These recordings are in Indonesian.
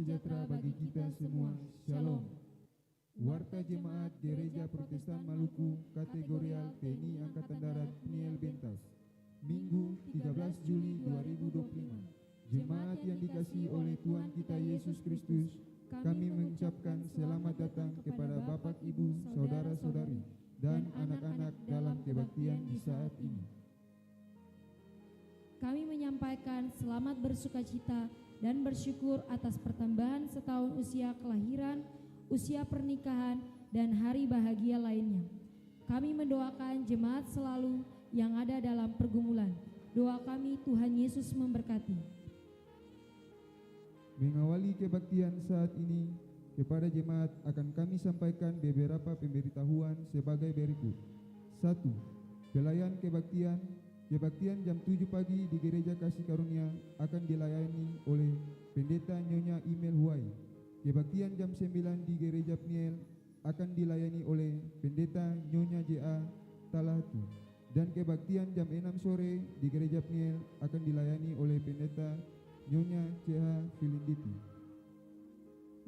sejahtera bagi kita semua. Shalom. Warta Jemaat Gereja Protestan Maluku Kategorial TNI Angkatan Darat Niel Bentas, Minggu 13 Juli 2025. Jemaat yang dikasihi oleh Tuhan kita Yesus Kristus, kami mengucapkan selamat datang kepada Bapak, Ibu, Saudara-saudari, dan anak-anak dalam kebaktian di saat ini. Kami menyampaikan selamat bersukacita dan bersyukur atas pertambahan setahun usia kelahiran, usia pernikahan, dan hari bahagia lainnya. Kami mendoakan jemaat selalu yang ada dalam pergumulan. Doa kami Tuhan Yesus memberkati. Mengawali kebaktian saat ini, kepada jemaat akan kami sampaikan beberapa pemberitahuan sebagai berikut. 1. Pelayan kebaktian. Kebaktian jam 7 pagi di Gereja Kasih Karunia akan dilayani oleh Pendeta Nyonya Imel Huai. Kebaktian jam 9 di Gereja Pniel akan dilayani oleh Pendeta Nyonya J.A. Talatu. Dan kebaktian jam 6 sore di Gereja Pniel akan dilayani oleh Pendeta Nyonya C.H. Filinditi.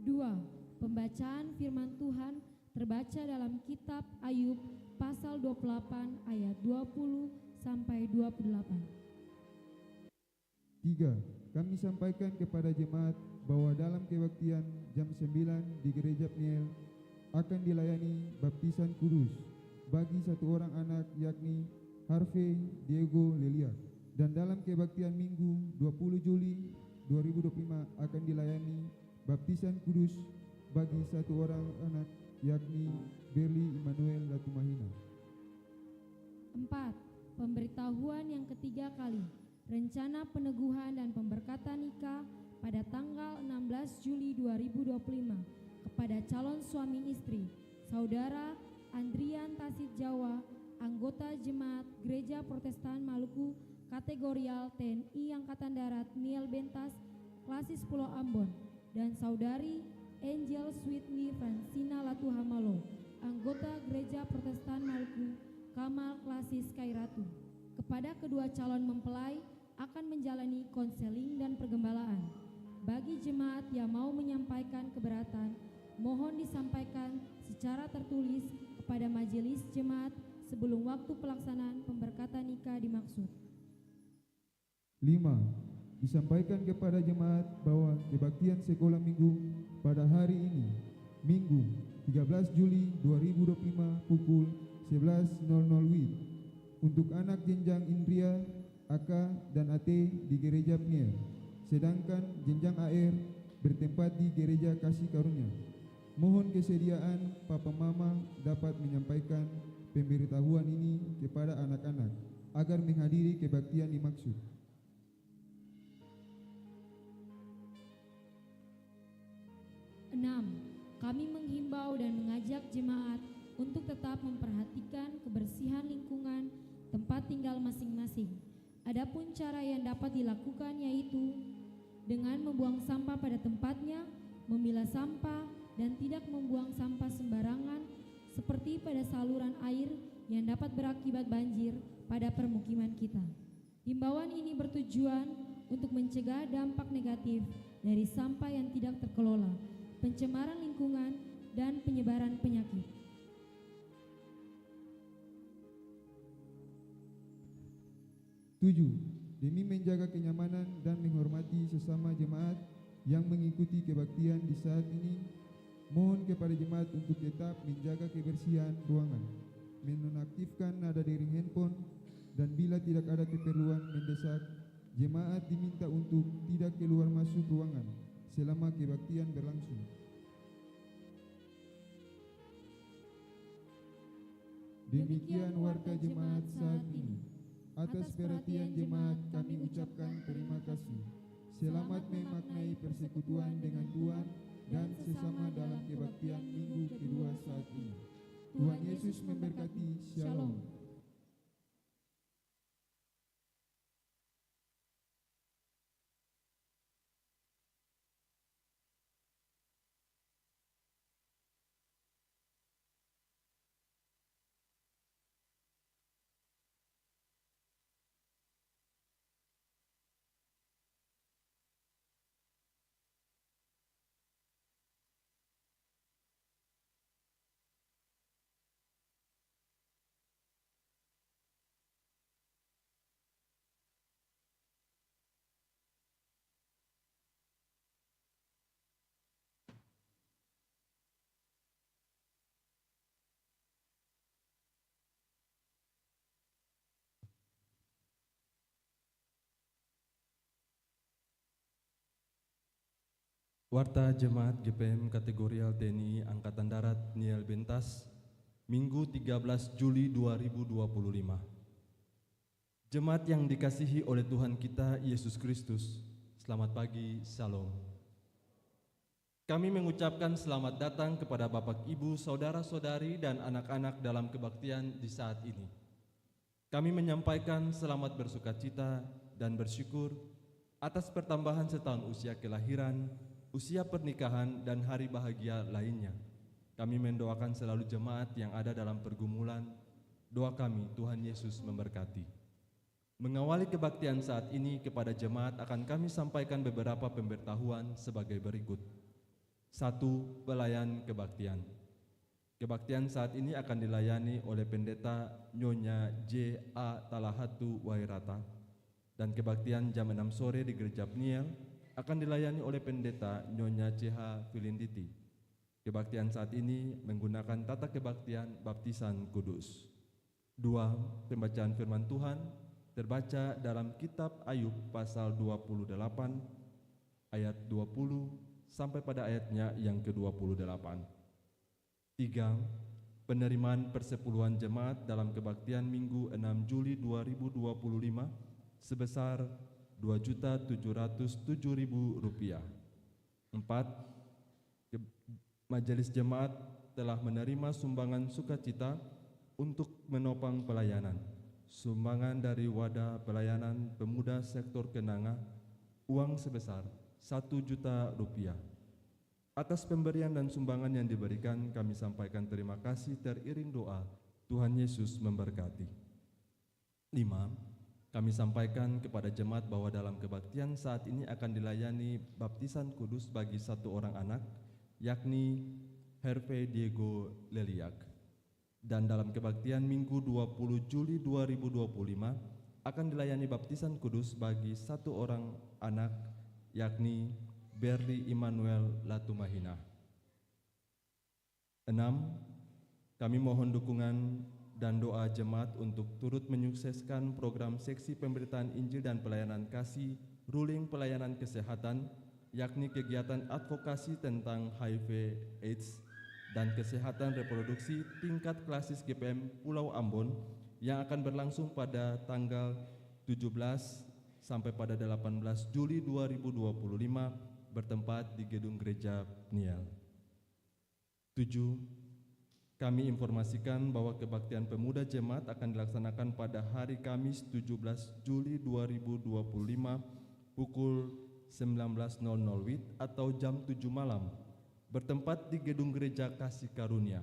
2. Pembacaan firman Tuhan terbaca dalam kitab Ayub pasal 28 ayat 20 sampai 28. 3. Kami sampaikan kepada jemaat bahwa dalam kebaktian jam 9 di Gereja Pniel akan dilayani baptisan kudus bagi satu orang anak, yakni Harvey Diego Lelia. Dan dalam kebaktian Minggu 20 Juli 2025 akan dilayani baptisan kudus bagi satu orang anak, yakni Berli Immanuel Latumahina. 4. Pemberitahuan yang ketiga kali, rencana peneguhan dan pemberkatan nikah pada tanggal 16 Juli 2025 kepada calon suami istri, Saudara Andrian Tasit Jawa, anggota Jemaat Gereja Protestan Maluku Kategorial TNI Angkatan Darat Niel Bentas, Klasis Pulau Ambon, dan Saudari Angel Sweetly Francina Latuhamalo, anggota Gereja Protestan Maluku Kamal Klasis Kairatu. Kepada kedua calon mempelai akan menjalani konseling dan pergembalaan. Bagi jemaat yang mau menyampaikan keberatan, mohon disampaikan secara tertulis kepada majelis jemaat sebelum waktu pelaksanaan pemberkatan nikah dimaksud. 5. Disampaikan kepada jemaat bahwa kebaktian sekolah minggu pada hari ini, Minggu 13 Juli 2025 pukul 11.00 WIB untuk anak jenjang Indria, AK, dan AT di Gereja Pniel, sedangkan jenjang AR bertempat di Gereja Kasih Karunia. Mohon kesediaan Papa Mama dapat menyampaikan pemberitahuan ini kepada anak-anak agar menghadiri kebaktian dimaksud. 6. Kami menghimbau dan mengajak jemaat untuk tetap memperhatikan kebersihan lingkungan tempat tinggal masing-masing. Adapun cara yang dapat dilakukan yaitu dengan membuang sampah pada tempatnya, memilah sampah, dan tidak membuang sampah sembarangan seperti pada saluran air yang dapat berakibat banjir pada permukiman kita. Himbauan ini bertujuan untuk mencegah dampak negatif dari sampah yang tidak terkelola, pencemaran lingkungan, dan penyebaran penyakit. 7. Demi menjaga kenyamanan dan menghormati sesama jemaat yang mengikuti kebaktian di saat ini, mohon kepada jemaat untuk tetap menjaga kebersihan ruangan, menonaktifkan nada dering handphone, dan bila tidak ada keperluan mendesak, jemaat diminta untuk tidak keluar masuk ruangan selama kebaktian berlangsung. Demikian warta jemaat saat ini. Atas perhatian jemaat kami ucapkan terima kasih. Selamat memaknai persekutuan dengan Tuhan dan sesama dalam kebaktian minggu kedua saat ini. Tuhan Yesus memberkati. Shalom. Warta Jemaat GPM Kategorial TNI Angkatan Darat Niel Bentas, Minggu 13 Juli 2025. Jemaat yang dikasihi oleh Tuhan kita Yesus Kristus, selamat pagi, Shalom. Kami mengucapkan selamat datang kepada Bapak, Ibu, Saudara-saudari, dan anak-anak dalam kebaktian di saat ini. Kami menyampaikan selamat bersukacita dan bersyukur atas pertambahan setahun usia kelahiran, usia pernikahan, dan hari bahagia lainnya. Kami mendoakan selalu jemaat yang ada dalam pergumulan. Doa kami, Tuhan Yesus memberkati. Mengawali kebaktian saat ini kepada jemaat akan kami sampaikan beberapa pemberitahuan sebagai berikut. 1. Pelayan kebaktian. Kebaktian saat ini akan dilayani oleh Pendeta Nyonya J.A. Talahatu Wairata, dan kebaktian jam 6 sore di Gereja Pniel akan dilayani oleh Pendeta Nyonya C.H. Filinditi. Kebaktian saat ini menggunakan tata kebaktian baptisan kudus. 2. Pembacaan firman Tuhan terbaca dalam kitab Ayub pasal 28 ayat 20 sampai pada ayatnya yang ke-28. 3. Penerimaan persepuluhan jemaat dalam kebaktian Minggu 6 Juli 2025 sebesar Rp2.707.000. 4. Majelis Jemaat telah menerima sumbangan sukacita untuk menopang pelayanan. Sumbangan dari Wadah Pelayanan Pemuda Sektor Kenanga, uang sebesar Rp1 juta. Atas pemberian dan sumbangan yang diberikan, kami sampaikan terima kasih teriring doa. Tuhan Yesus memberkati. 5. Kami sampaikan kepada jemaat bahwa dalam kebaktian saat ini akan dilayani baptisan kudus bagi satu orang anak, yakni Herve Diego Leliak. Dan dalam kebaktian Minggu 20 Juli 2025 akan dilayani baptisan kudus bagi satu orang anak, yakni Berli Immanuel Latumahina. 6. Kami mohon dukungan dan doa jemaat untuk turut menyukseskan program seksi pemberitaan Injil dan pelayanan kasih ruling pelayanan kesehatan, yakni kegiatan advokasi tentang HIV AIDS dan kesehatan reproduksi tingkat klasis GPM Pulau Ambon yang akan berlangsung pada tanggal 17 sampai pada 18 Juli 2025 bertempat di Gedung Gereja Pniel. 7. Kami informasikan bahwa kebaktian pemuda jemaat akan dilaksanakan pada hari Kamis 17 Juli 2025 pukul 19.00 WIB atau jam 7 malam bertempat di Gedung Gereja Kasih Karunia.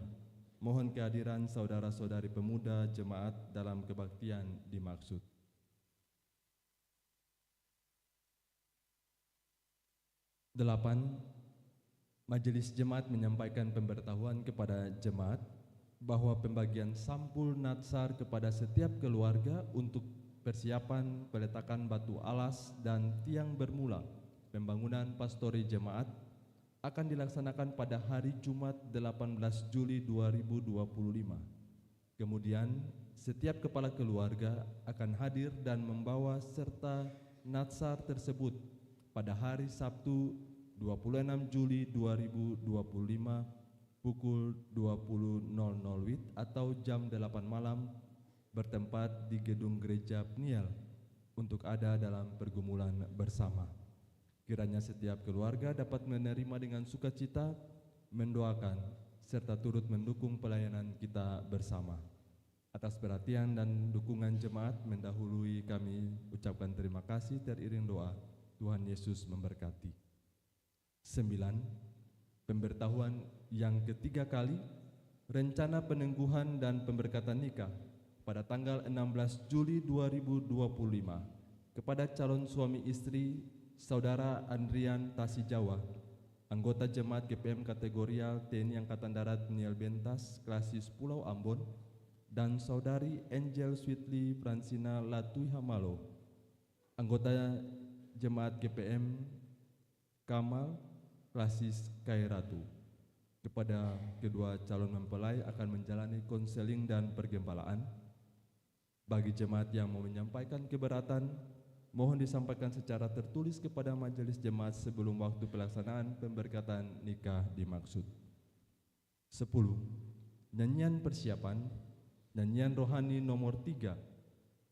Mohon kehadiran saudara-saudari pemuda jemaat dalam kebaktian dimaksud. 8. Majelis Jemaat menyampaikan pemberitahuan kepada jemaat bahwa pembagian sampul natsar kepada setiap keluarga untuk persiapan peletakan batu alas dan tiang bermula pembangunan pastori jemaat akan dilaksanakan pada hari Jumat 18 Juli 2025. Kemudian setiap kepala keluarga akan hadir dan membawa serta natsar tersebut pada hari Sabtu 26 Juli 2025 pukul 20.00 WIB atau jam 8 malam bertempat di Gedung Gereja Pniel untuk ada dalam pergumulan bersama. Kiranya setiap keluarga dapat menerima dengan sukacita, mendoakan, serta turut mendukung pelayanan kita bersama. Atas perhatian dan dukungan jemaat mendahului kami ucapkan terima kasih teriring doa. Tuhan Yesus memberkati. 9. Pemberitahuan yang ketiga kali, rencana penangguhan dan pemberkatan nikah pada tanggal 16 Juli 2025 kepada calon suami istri Saudara Andrian Tasijawa, anggota jemaat GPM Kategorial TNI Angkatan Darat Niel Bentas, klasis Pulau Ambon, dan Saudari Angel Sweetly Francina Latuihamalo, anggota jemaat GPM Kamal, klasis Kairatu. Kepada kedua calon mempelai akan menjalani konseling dan pergembalaan. Bagi jemaat yang mau menyampaikan keberatan, mohon disampaikan secara tertulis kepada majelis jemaat sebelum waktu pelaksanaan pemberkatan nikah dimaksud. 10. Nyanyian persiapan, nyanyian rohani nomor 3,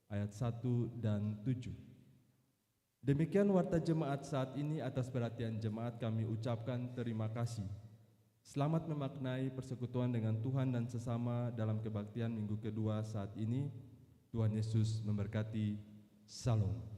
ayat 1 dan 7. Demikian warta jemaat saat ini. Atas perhatian jemaat kami ucapkan terima kasih. Selamat memaknai persekutuan dengan Tuhan dan sesama dalam kebaktian minggu kedua saat ini. Tuhan Yesus memberkati. Salam.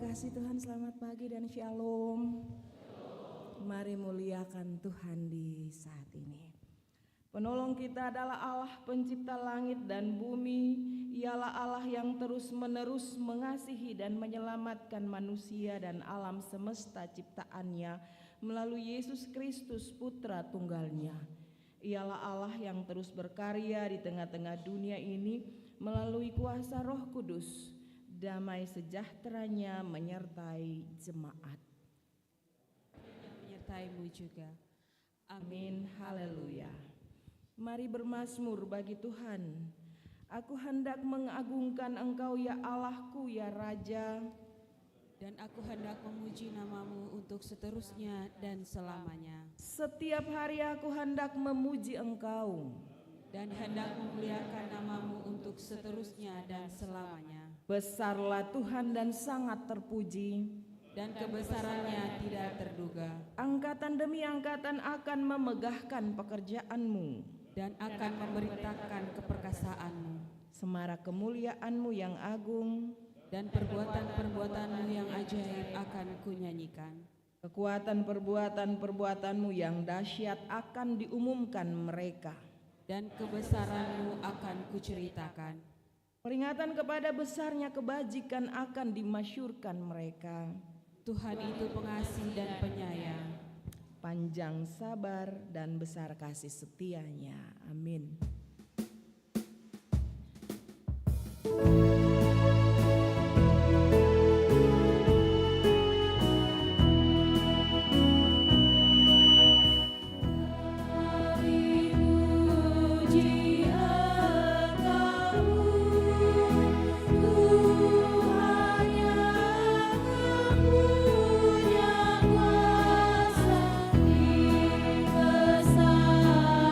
Kasih Tuhan, selamat pagi dan shalom. Mari muliakan Tuhan di saat ini. Penolong kita adalah Allah pencipta langit dan bumi. Ialah Allah yang terus-menerus mengasihi dan menyelamatkan manusia dan alam semesta ciptaannya melalui Yesus Kristus Putra Tunggalnya. Ialah Allah yang terus berkarya di tengah-tengah dunia ini melalui kuasa Roh Kudus. Damai sejahteranya menyertai jemaat. Menyertaimu juga. Amin. Haleluya. Mari bermazmur bagi Tuhan. Aku hendak mengagungkan Engkau ya Allahku ya Raja. Dan aku hendak memuji namamu untuk seterusnya dan selamanya. Setiap hari aku hendak memuji Engkau. Dan hendak memuliakan namamu untuk seterusnya dan selamanya. Besarlah Tuhan dan sangat terpuji, dan kebesarannya tidak terduga. Angkatan demi angkatan akan memegahkan pekerjaanmu, dan akan memberitakan keperkasaanmu. Semarak kemuliaanmu yang agung, dan perbuatan-perbuatanmu yang ajaib akan kunyanyikan. Kekuatan perbuatan-perbuatanmu yang dahsyat akan diumumkan mereka, dan kebesaranmu akan kuceritakan. Peringatan kepada besarnya kebajikan akan dimasyurkan mereka. Tuhan itu pengasih dan penyayang, panjang sabar dan besar kasih setianya. Amin.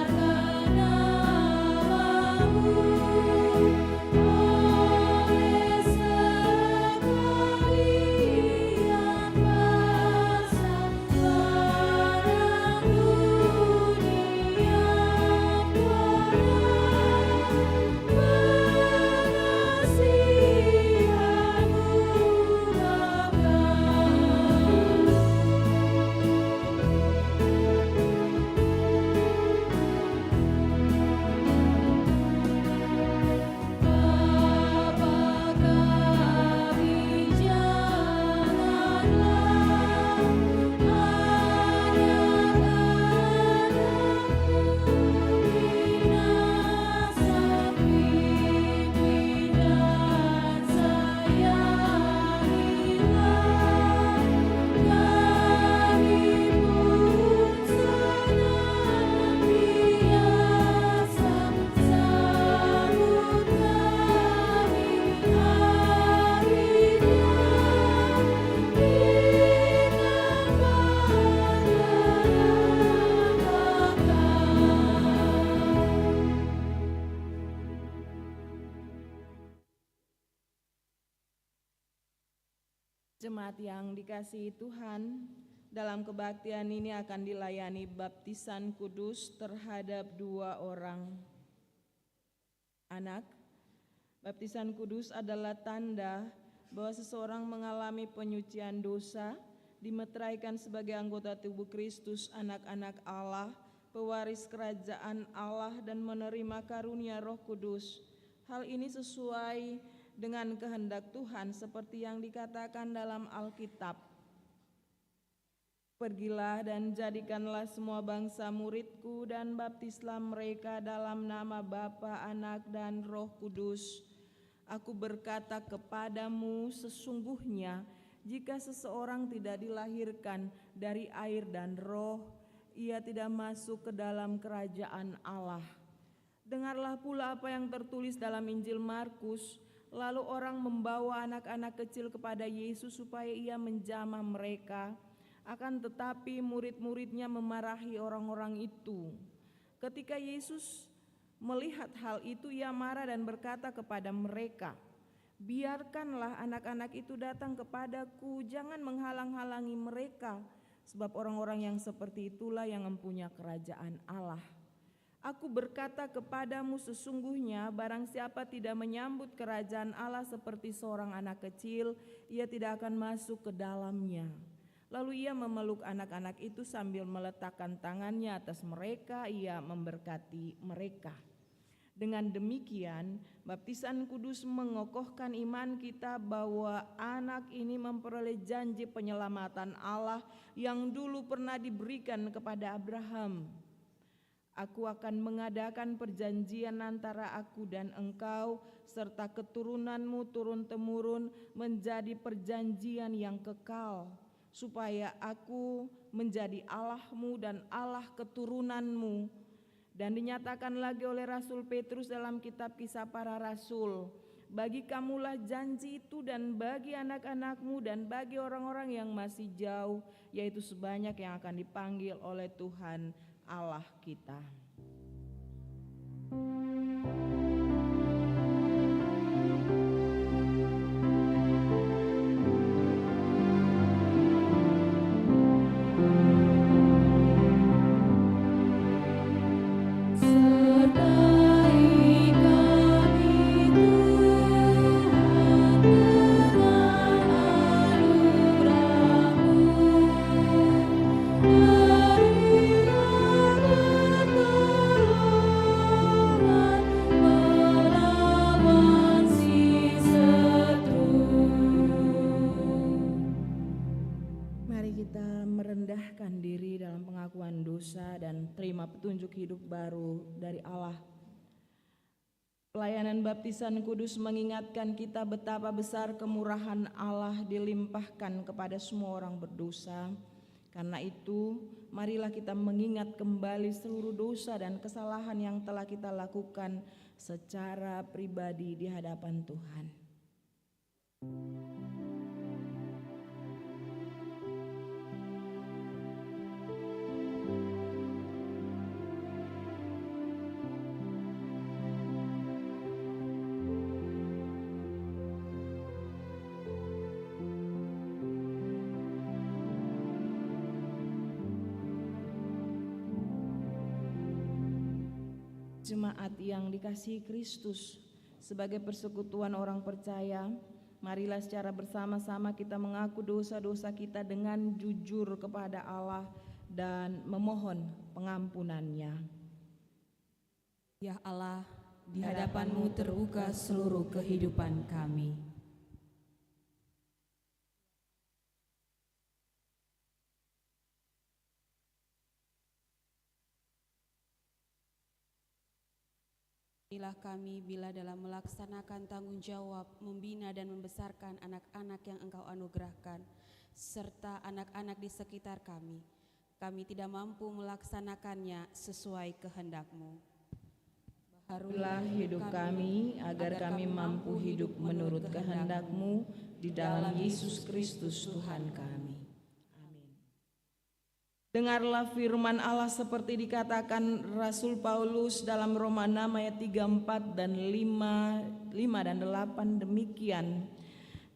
Besarkan namamu, Jemaat yang dikasihi Tuhan, dalam kebaktian ini akan dilayani baptisan kudus terhadap 2 orang anak. Baptisan kudus adalah tanda bahwa seseorang mengalami penyucian dosa, dimeteraikan sebagai anggota tubuh Kristus, anak-anak Allah, pewaris kerajaan Allah, dan menerima karunia Roh Kudus. Hal ini sesuai dengan kehendak Tuhan seperti yang dikatakan dalam Alkitab. Pergilah dan jadikanlah semua bangsa muridku dan baptislah mereka dalam nama Bapa, Anak, dan Roh Kudus. Aku berkata kepadamu, sesungguhnya jika seseorang tidak dilahirkan dari air dan roh, ia tidak masuk ke dalam kerajaan Allah. Dengarlah pula apa yang tertulis dalam Injil Markus. Lalu orang membawa anak-anak kecil kepada Yesus supaya ia menjamah mereka. Akan tetapi murid-muridnya memarahi orang-orang itu. Ketika Yesus melihat hal itu, ia marah dan berkata kepada mereka, "Biarkanlah anak-anak itu datang kepadaku, jangan menghalang-halangi mereka, sebab orang-orang yang seperti itulah yang mempunyai kerajaan Allah. Aku berkata kepadamu, sesungguhnya barang siapa tidak menyambut kerajaan Allah seperti seorang anak kecil, ia tidak akan masuk ke dalamnya." Lalu ia memeluk anak-anak itu sambil meletakkan tangannya atas mereka, ia memberkati mereka. Dengan demikian, baptisan kudus mengokohkan iman kita bahwa anak ini memperoleh janji penyelamatan Allah yang dulu pernah diberikan kepada Abraham. Aku akan mengadakan perjanjian antara aku dan engkau serta keturunanmu turun-temurun menjadi perjanjian yang kekal, supaya aku menjadi Allahmu dan Allah keturunanmu. Dan dinyatakan lagi oleh Rasul Petrus dalam kitab Kisah Para Rasul, bagi kamulah janji itu dan bagi anak-anakmu dan bagi orang-orang yang masih jauh, yaitu sebanyak yang akan dipanggil oleh Tuhan Allah kita. Dan terima petunjuk hidup baru dari Allah. Pelayanan baptisan kudus mengingatkan kita betapa besar kemurahan Allah dilimpahkan kepada semua orang berdosa. Karena itu, marilah kita mengingat kembali seluruh dosa dan kesalahan yang telah kita lakukan secara pribadi di hadapan Tuhan. Jemaat yang dikasihi Kristus, sebagai persekutuan orang percaya, marilah secara bersama-sama kita mengaku dosa-dosa kita dengan jujur kepada Allah dan memohon pengampunannya. Ya Allah, di hadapan-Mu terbuka seluruh kehidupan kami. Inilah kami bila dalam melaksanakan tanggung jawab membina dan membesarkan anak-anak yang Engkau anugerahkan serta anak-anak di sekitar kami. Kami tidak mampu melaksanakannya sesuai kehendak-Mu. Baharulah hidup kami agar kami mampu hidup menurut kehendak-Mu di dalam Yesus Kristus Tuhan kami. Dengarlah firman Allah seperti dikatakan Rasul Paulus dalam Roma 6 ayat 34 dan 5 dan 8 demikian.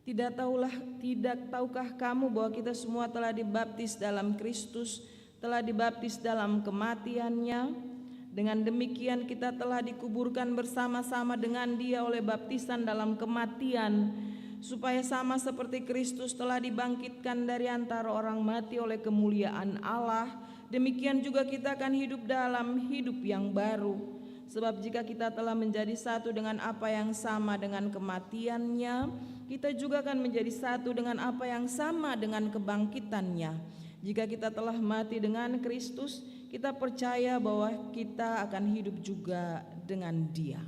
Tidak tahukah kamu bahwa kita semua telah dibaptis dalam Kristus, telah dibaptis dalam kematian-Nya? Dengan demikian kita telah dikuburkan bersama-sama dengan Dia oleh baptisan dalam kematian, supaya sama seperti Kristus telah dibangkitkan dari antara orang mati oleh kemuliaan Allah, demikian juga kita akan hidup dalam hidup yang baru. Sebab jika kita telah menjadi satu dengan apa yang sama dengan kematian-Nya, kita juga akan menjadi satu dengan apa yang sama dengan kebangkitan-Nya. Jika kita telah mati dengan Kristus, kita percaya bahwa kita akan hidup juga dengan Dia.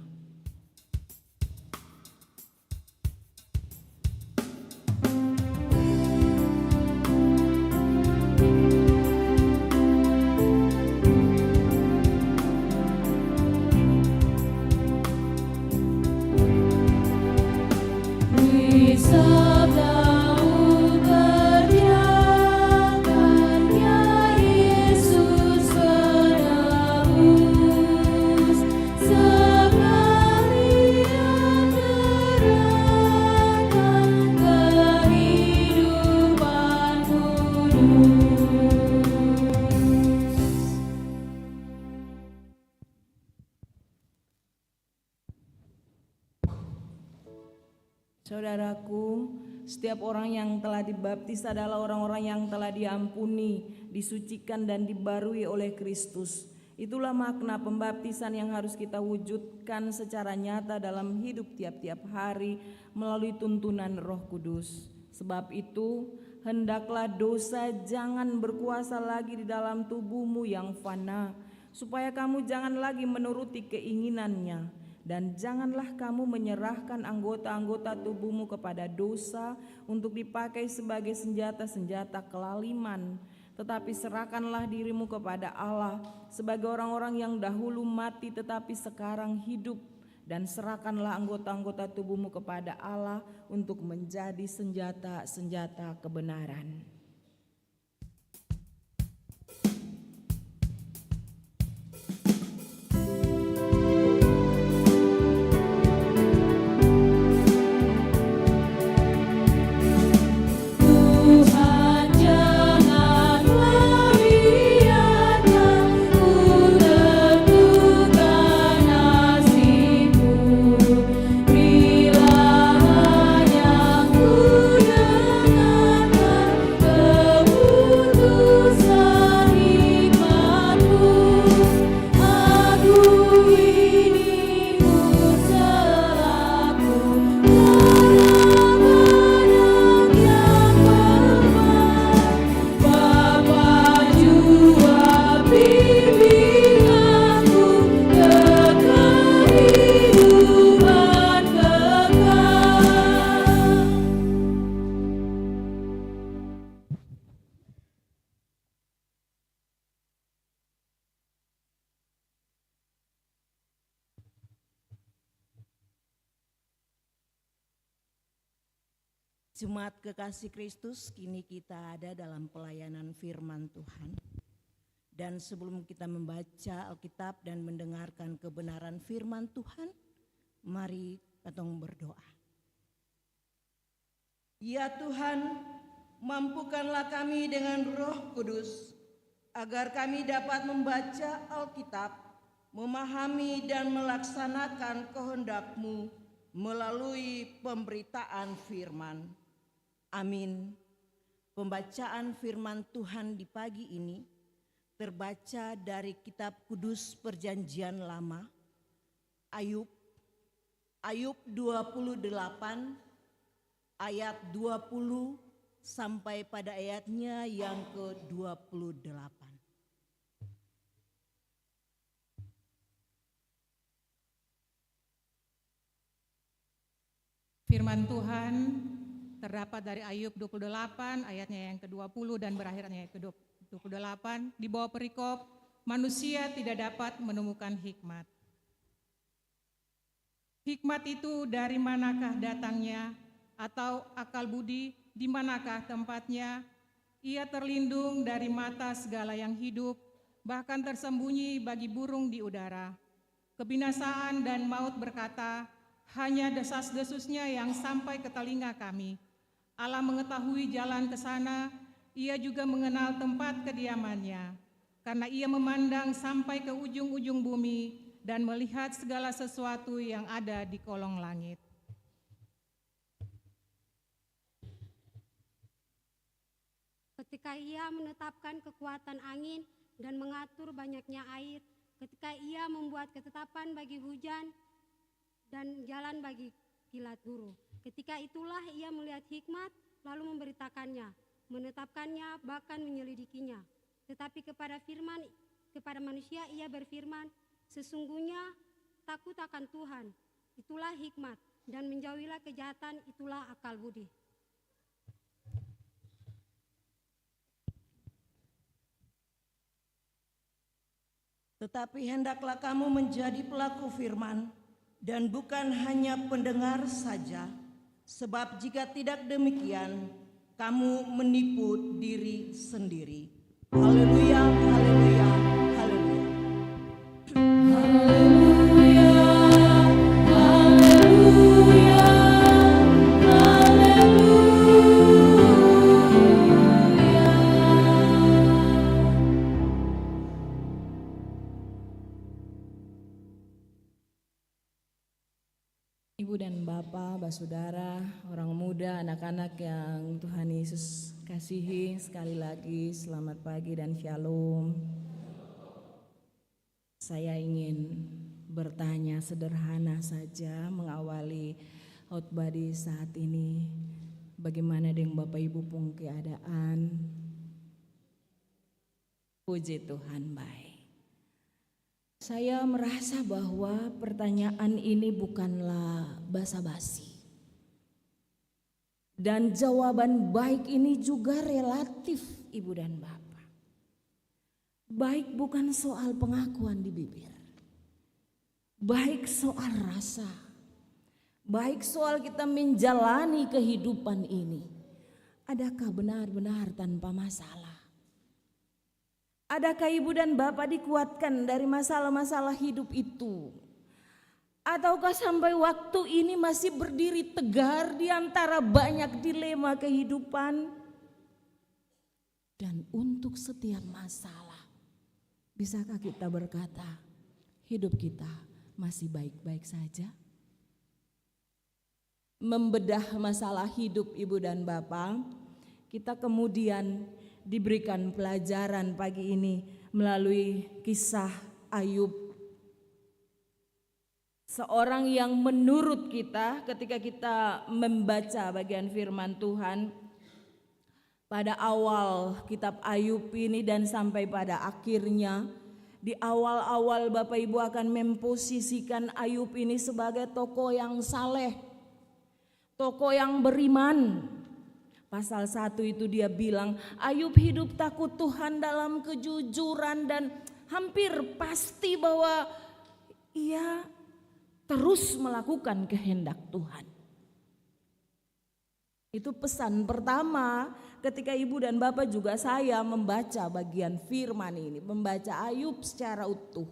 Saudaraku, setiap orang yang telah dibaptis adalah orang-orang yang telah diampuni, disucikan dan dibarui oleh Kristus. Itulah makna pembaptisan yang harus kita wujudkan secara nyata dalam hidup tiap-tiap hari melalui tuntunan Roh Kudus. Sebab itu, hendaklah dosa jangan berkuasa lagi di dalam tubuhmu yang fana, supaya kamu jangan lagi menuruti keinginannya. Dan janganlah kamu menyerahkan anggota-anggota tubuhmu kepada dosa untuk dipakai sebagai senjata-senjata kelaliman, tetapi serahkanlah dirimu kepada Allah sebagai orang-orang yang dahulu mati tetapi sekarang hidup, dan serahkanlah anggota-anggota tubuhmu kepada Allah untuk menjadi senjata-senjata kebenaran. Jemaat kekasih Kristus, kini kita ada dalam pelayanan firman Tuhan. Dan sebelum kita membaca Alkitab dan mendengarkan kebenaran firman Tuhan, mari kita berdoa. Ya Tuhan, mampukanlah kami dengan Roh Kudus, agar kami dapat membaca Alkitab, memahami dan melaksanakan kehendak-Mu melalui pemberitaan firman. Amin. Pembacaan firman Tuhan di pagi ini terbaca dari kitab Kudus Perjanjian Lama, Ayub 28 ayat 20 sampai pada ayatnya yang ke-28. Firman Tuhan terdapat dari Ayub 28 ayatnya yang ke-20 dan berakhirnya yang ke-28. Di bawah perikop, manusia tidak dapat menemukan hikmat. Hikmat itu dari manakah datangnya, atau akal budi di manakah tempatnya? Ia terlindung dari mata segala yang hidup, bahkan tersembunyi bagi burung di udara. Kebinasaan dan maut berkata, hanya desas-desusnya yang sampai ke telinga kami. Allah mengetahui jalan ke sana, Ia juga mengenal tempat kediamannya, karena Ia memandang sampai ke ujung-ujung bumi dan melihat segala sesuatu yang ada di kolong langit. Ketika Ia menetapkan kekuatan angin dan mengatur banyaknya air, ketika Ia membuat ketetapan bagi hujan dan jalan bagi kilat guru. Ketika itulah Ia melihat hikmat lalu memberitakannya, menetapkannya bahkan menyelidikinya. Tetapi kepada manusia Ia berfirman, sesungguhnya takut akan Tuhan, itulah hikmat, dan menjauhilah kejahatan, itulah akal budi. Tetapi hendaklah kamu menjadi pelaku firman dan bukan hanya pendengar saja, sebab jika tidak demikian, kamu menipu diri sendiri. Haleluya, haleluya, haleluya. Ibu dan Bapak, Saudara, orang muda, anak-anak yang Tuhan Yesus kasihi, sekali lagi selamat pagi dan shalom. Saya ingin bertanya sederhana saja mengawali khotbah di saat ini. Bagaimana dengan Bapak Ibu pun keadaan? Puji Tuhan baik. Saya merasa bahwa pertanyaan ini bukanlah basa-basi. Dan jawaban baik ini juga relatif, Ibu dan Bapak. Baik bukan soal pengakuan di bibir. Baik soal rasa. Baik soal kita menjalani kehidupan ini. Adakah benar-benar tanpa masalah? Adakah Ibu dan Bapak dikuatkan dari masalah-masalah hidup itu? Ataukah sampai waktu ini masih berdiri tegar di antara banyak dilema kehidupan? Dan untuk setiap masalah, bisakah kita berkata, hidup kita masih baik-baik saja? Membedah masalah hidup Ibu dan Bapak, kita kemudian diberikan pelajaran pagi ini melalui kisah Ayub. Seorang yang menurut kita ketika kita membaca bagian firman Tuhan pada awal kitab Ayub ini dan sampai pada akhirnya, di awal-awal Bapak Ibu akan memposisikan Ayub ini sebagai tokoh yang saleh, tokoh yang beriman. Pasal 1 itu dia bilang, Ayub hidup takut Tuhan dalam kejujuran dan hampir pasti bahwa ia terus melakukan kehendak Tuhan. Itu pesan pertama ketika Ibu dan Bapak juga saya membaca bagian firman ini, membaca Ayub secara utuh.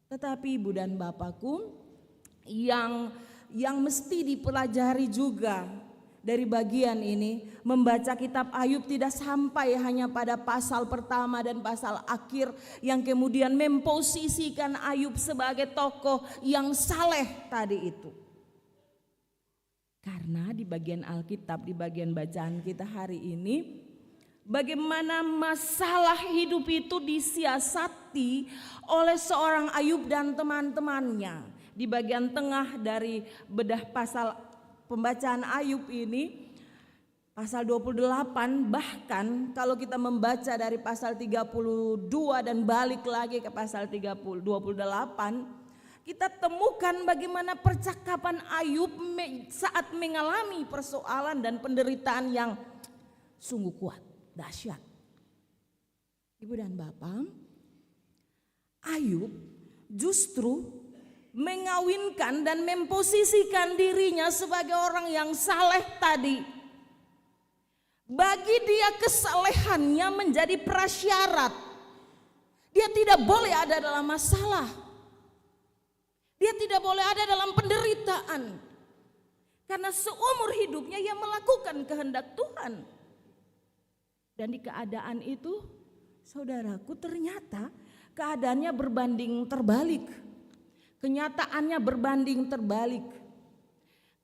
Tetapi Ibu dan Bapakku yang mesti dipelajari juga dari bagian ini, membaca kitab Ayub tidak sampai hanya pada pasal pertama dan pasal akhir yang kemudian memposisikan Ayub sebagai tokoh yang saleh tadi itu. Karena di bagian Alkitab, di bagian bacaan kita hari ini, bagaimana masalah hidup itu disiasati oleh seorang Ayub dan teman-temannya. Di bagian tengah dari bedah pasal pembacaan Ayub ini, pasal 28, bahkan kalau kita membaca dari pasal 32 dan balik lagi ke pasal 28, kita temukan bagaimana percakapan Ayub saat mengalami persoalan dan penderitaan yang sungguh kuat, dahsyat. Ibu dan Bapak, Ayub justru mengawinkan dan memposisikan dirinya sebagai orang yang saleh tadi. Bagi dia kesalehannya menjadi prasyarat. Dia tidak boleh ada dalam masalah. Dia tidak boleh ada dalam penderitaan. Karena seumur hidupnya ia melakukan kehendak Tuhan. Dan di keadaan itu, saudaraku, ternyata keadaannya berbanding terbalik. Kenyataannya berbanding terbalik.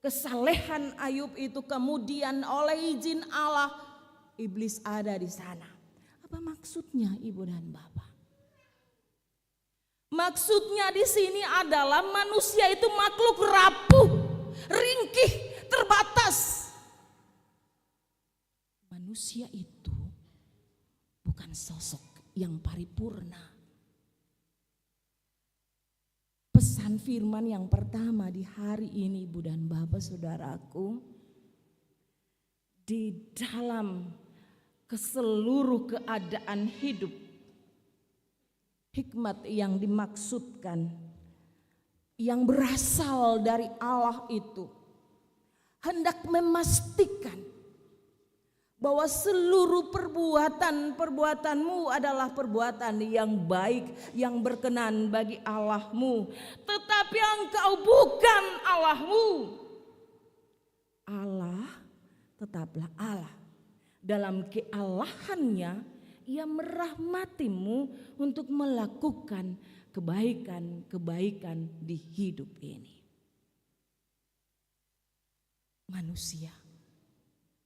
Kesalehan Ayub itu kemudian oleh izin Allah, iblis ada di sana. Apa maksudnya, Ibu dan Bapak? Maksudnya di sini adalah manusia itu makhluk rapuh, ringkih, terbatas. Manusia itu bukan sosok yang paripurna. Pesan firman yang pertama di hari ini, Ibu dan Bapak saudaraku, di dalam keseluruh keadaan hidup, hikmat yang dimaksudkan, yang berasal dari Allah itu hendak memastikan bahwa seluruh perbuatanmu adalah perbuatan yang baik, yang berkenan bagi Allahmu. Tetapi engkau bukan Allahmu. Allah tetaplah Allah. Dalam kealahannya, Ia merahmatimu untuk melakukan kebaikan-kebaikan di hidup ini. Manusia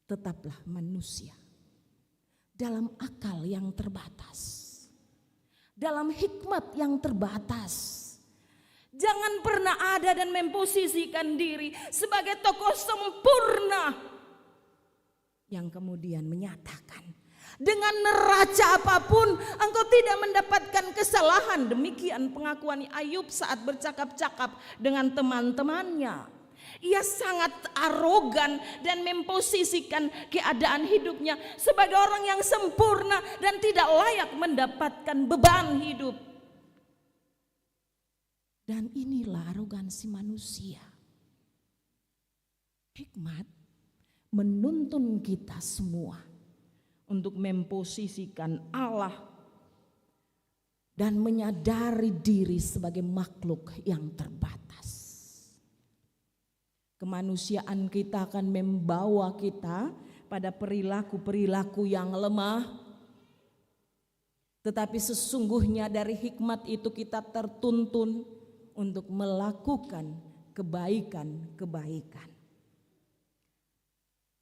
tetaplah manusia dalam akal yang terbatas, dalam hikmat yang terbatas. Jangan pernah ada dan memposisikan diri sebagai tokoh sempurna yang kemudian menyatakan dengan neraca apapun engkau tidak mendapatkan kesalahan. Demikian pengakuan Ayub saat bercakap-cakap dengan teman-temannya. Ia sangat arogan dan memposisikan keadaan hidupnya sebagai orang yang sempurna dan tidak layak mendapatkan beban hidup. Dan inilah arogansi manusia. Hikmat menuntun kita semua untuk memposisikan Allah dan menyadari diri sebagai makhluk yang terbatas. Kemanusiaan kita akan membawa kita pada perilaku-perilaku yang lemah. Tetapi sesungguhnya dari hikmat itu kita tertuntun untuk melakukan kebaikan-kebaikan.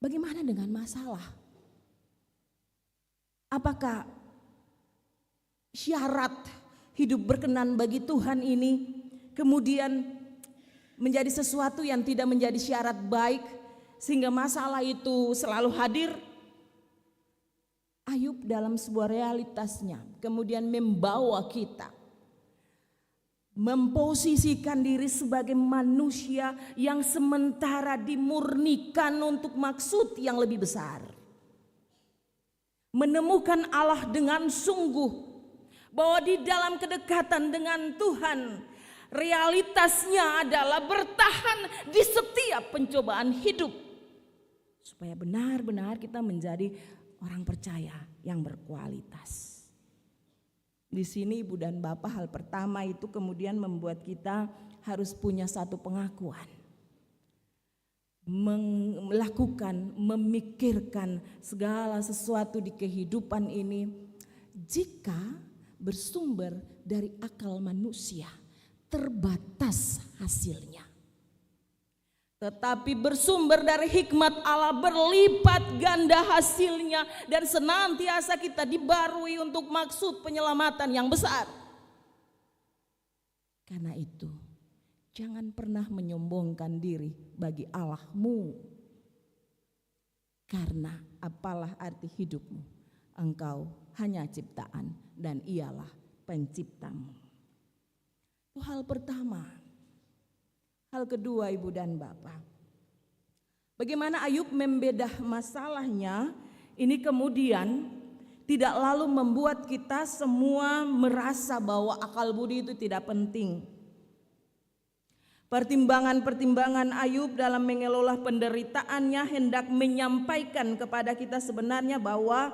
Bagaimana dengan masalah? Apakah syarat hidup berkenan bagi Tuhan ini kemudian menjadi sesuatu yang tidak menjadi syarat baik sehingga masalah itu selalu hadir? Ayub dalam sebuah realitasnya kemudian membawa kita memposisikan diri sebagai manusia yang sementara dimurnikan untuk maksud yang lebih besar. Menemukan Allah dengan sungguh, bahwa di dalam kedekatan dengan Tuhan realitasnya adalah bertahan di setiap pencobaan hidup supaya benar-benar kita menjadi orang percaya yang berkualitas. Di sini Ibu dan Bapak, hal pertama itu kemudian membuat kita harus punya satu pengakuan. Melakukan, memikirkan segala sesuatu di kehidupan ini jika bersumber dari akal manusia, terbatas hasilnya. Tetapi bersumber dari hikmat Allah berlipat ganda hasilnya dan senantiasa kita dibarui untuk maksud penyelamatan yang besar. Karena itu, jangan pernah menyombongkan diri bagi Allahmu. Karena apalah arti hidupmu? Engkau hanya ciptaan dan Ialah penciptamu. Itu hal pertama. Hal kedua, Ibu dan Bapak, bagaimana Ayub membedah masalahnya ini kemudian tidak lalu membuat kita semua merasa bahwa akal budi itu tidak penting. Pertimbangan-pertimbangan Ayub dalam mengelola penderitaannya hendak menyampaikan kepada kita sebenarnya bahwa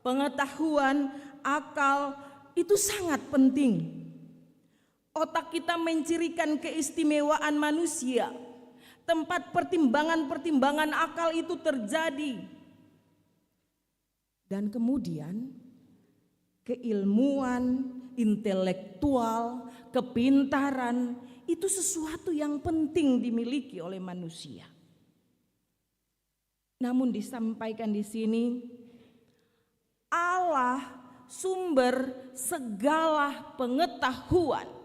pengetahuan, akal itu sangat penting. Otak kita mencirikan keistimewaan manusia. Tempat pertimbangan-pertimbangan akal itu terjadi. Dan kemudian keilmuan, intelektual, kepintaran itu sesuatu yang penting dimiliki oleh manusia. Namun disampaikan di sini, Allah sumber segala pengetahuan.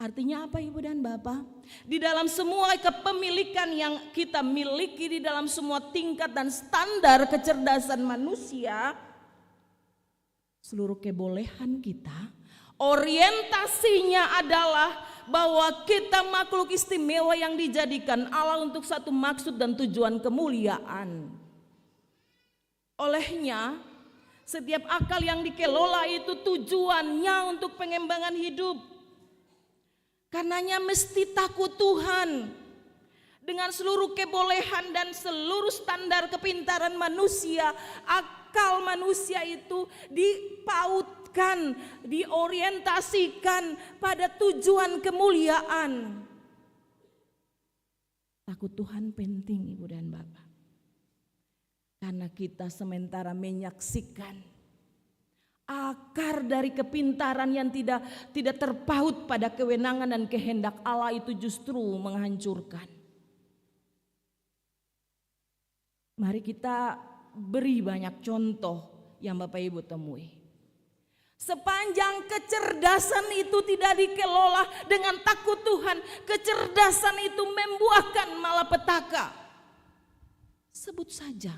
Artinya apa Ibu dan Bapak? Di dalam semua kepemilikan yang kita miliki, di dalam semua tingkat dan standar kecerdasan manusia, seluruh kebolehan kita, orientasinya adalah bahwa kita makhluk istimewa yang dijadikan Allah untuk satu maksud dan tujuan kemuliaan. Olehnya, setiap akal yang dikelola itu tujuannya untuk pengembangan hidup. Karenanya mesti takut Tuhan. Dengan seluruh kebolehan dan seluruh standar kepintaran manusia, akal manusia itu dipautkan, diorientasikan pada tujuan kemuliaan. Takut Tuhan penting Ibu dan Bapak. Karena kita sementara menyaksikan akar dari kepintaran yang tidak terpaut pada kewenangan dan kehendak Allah itu justru menghancurkan. Mari kita beri banyak contoh yang Bapak Ibu temui. Sepanjang kecerdasan itu tidak dikelola dengan takut Tuhan, kecerdasan itu membuahkan malapetaka. Sebut saja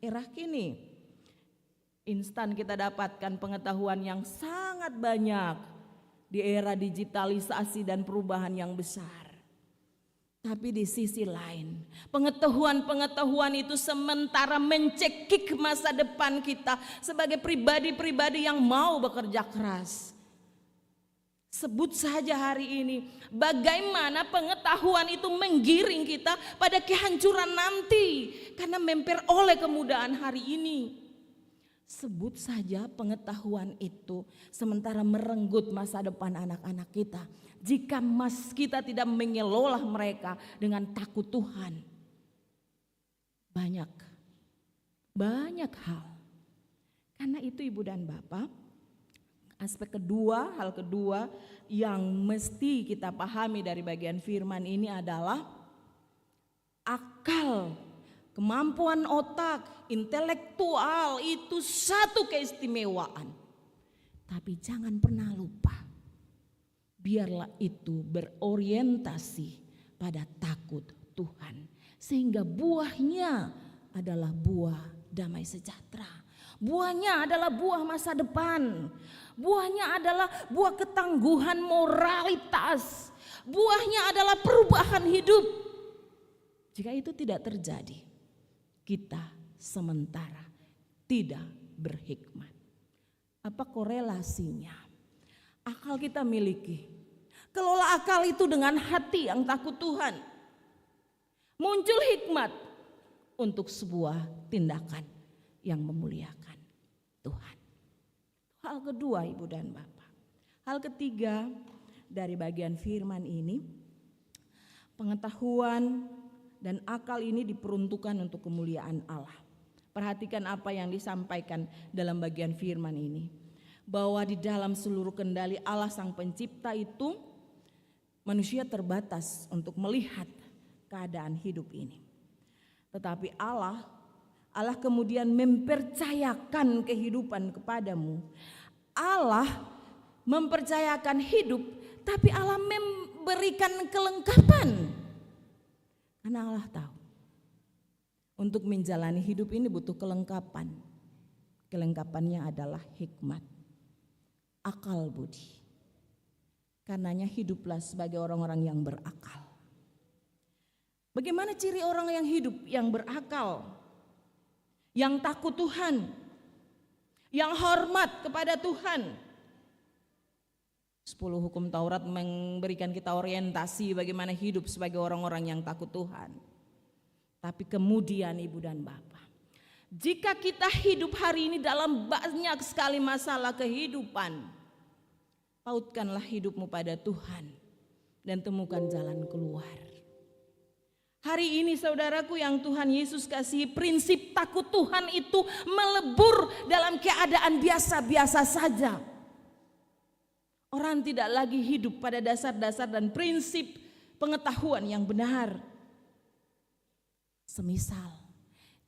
era kini. Instan kita dapatkan pengetahuan yang sangat banyak di era digitalisasi dan perubahan yang besar. Tapi di sisi lain, pengetahuan-pengetahuan itu sementara mencekik masa depan kita sebagai pribadi-pribadi yang mau bekerja keras. Sebut saja hari ini bagaimana pengetahuan itu menggiring kita pada kehancuran nanti karena memperoleh kemudahan hari ini. Sebut saja pengetahuan itu sementara merenggut masa depan anak-anak kita. Jika kita tidak mengelola mereka dengan takut Tuhan. Banyak hal. Karena itu Ibu dan Bapak, aspek kedua, hal kedua yang mesti kita pahami dari bagian firman ini adalah akal. Kemampuan otak, intelektual itu satu keistimewaan. Tapi jangan pernah lupa, biarlah itu berorientasi pada takut Tuhan. Sehingga buahnya adalah buah damai sejahtera. Buahnya adalah buah masa depan. Buahnya adalah buah ketangguhan moralitas. Buahnya adalah perubahan hidup. Jika itu tidak terjadi, kita sementara tidak berhikmat. Apa korelasinya? Akal kita miliki. Kelola akal itu dengan hati yang takut Tuhan. Muncul hikmat untuk sebuah tindakan yang memuliakan Tuhan. Hal kedua Ibu dan Bapak. Hal ketiga dari bagian firman ini, pengetahuan dan akal ini diperuntukkan untuk kemuliaan Allah. Perhatikan apa yang disampaikan dalam bagian firman ini. Bahwa di dalam seluruh kendali Allah Sang Pencipta itu, manusia terbatas untuk melihat keadaan hidup ini. Tetapi Allah kemudian mempercayakan kehidupan kepadamu. Allah mempercayakan hidup, tapi Allah memberikan kelengkapan. Karena Allah tahu, untuk menjalani hidup ini butuh kelengkapan. Kelengkapannya adalah hikmat, akal budi. Karenanya hiduplah sebagai orang-orang yang berakal. Bagaimana ciri orang yang hidup yang berakal? Yang takut Tuhan, yang hormat kepada Tuhan. 10 hukum Taurat memberikan kita orientasi bagaimana hidup sebagai orang-orang yang takut Tuhan. Tapi kemudian Ibu dan Bapak, jika kita hidup hari ini dalam banyak sekali masalah kehidupan, Pautkanlah hidupmu pada Tuhan dan temukan jalan keluar. Hari ini saudaraku yang Tuhan Yesus kasihi, prinsip takut Tuhan itu melebur dalam keadaan biasa-biasa saja. Orang tidak lagi hidup pada dasar-dasar dan prinsip pengetahuan yang benar. Semisal,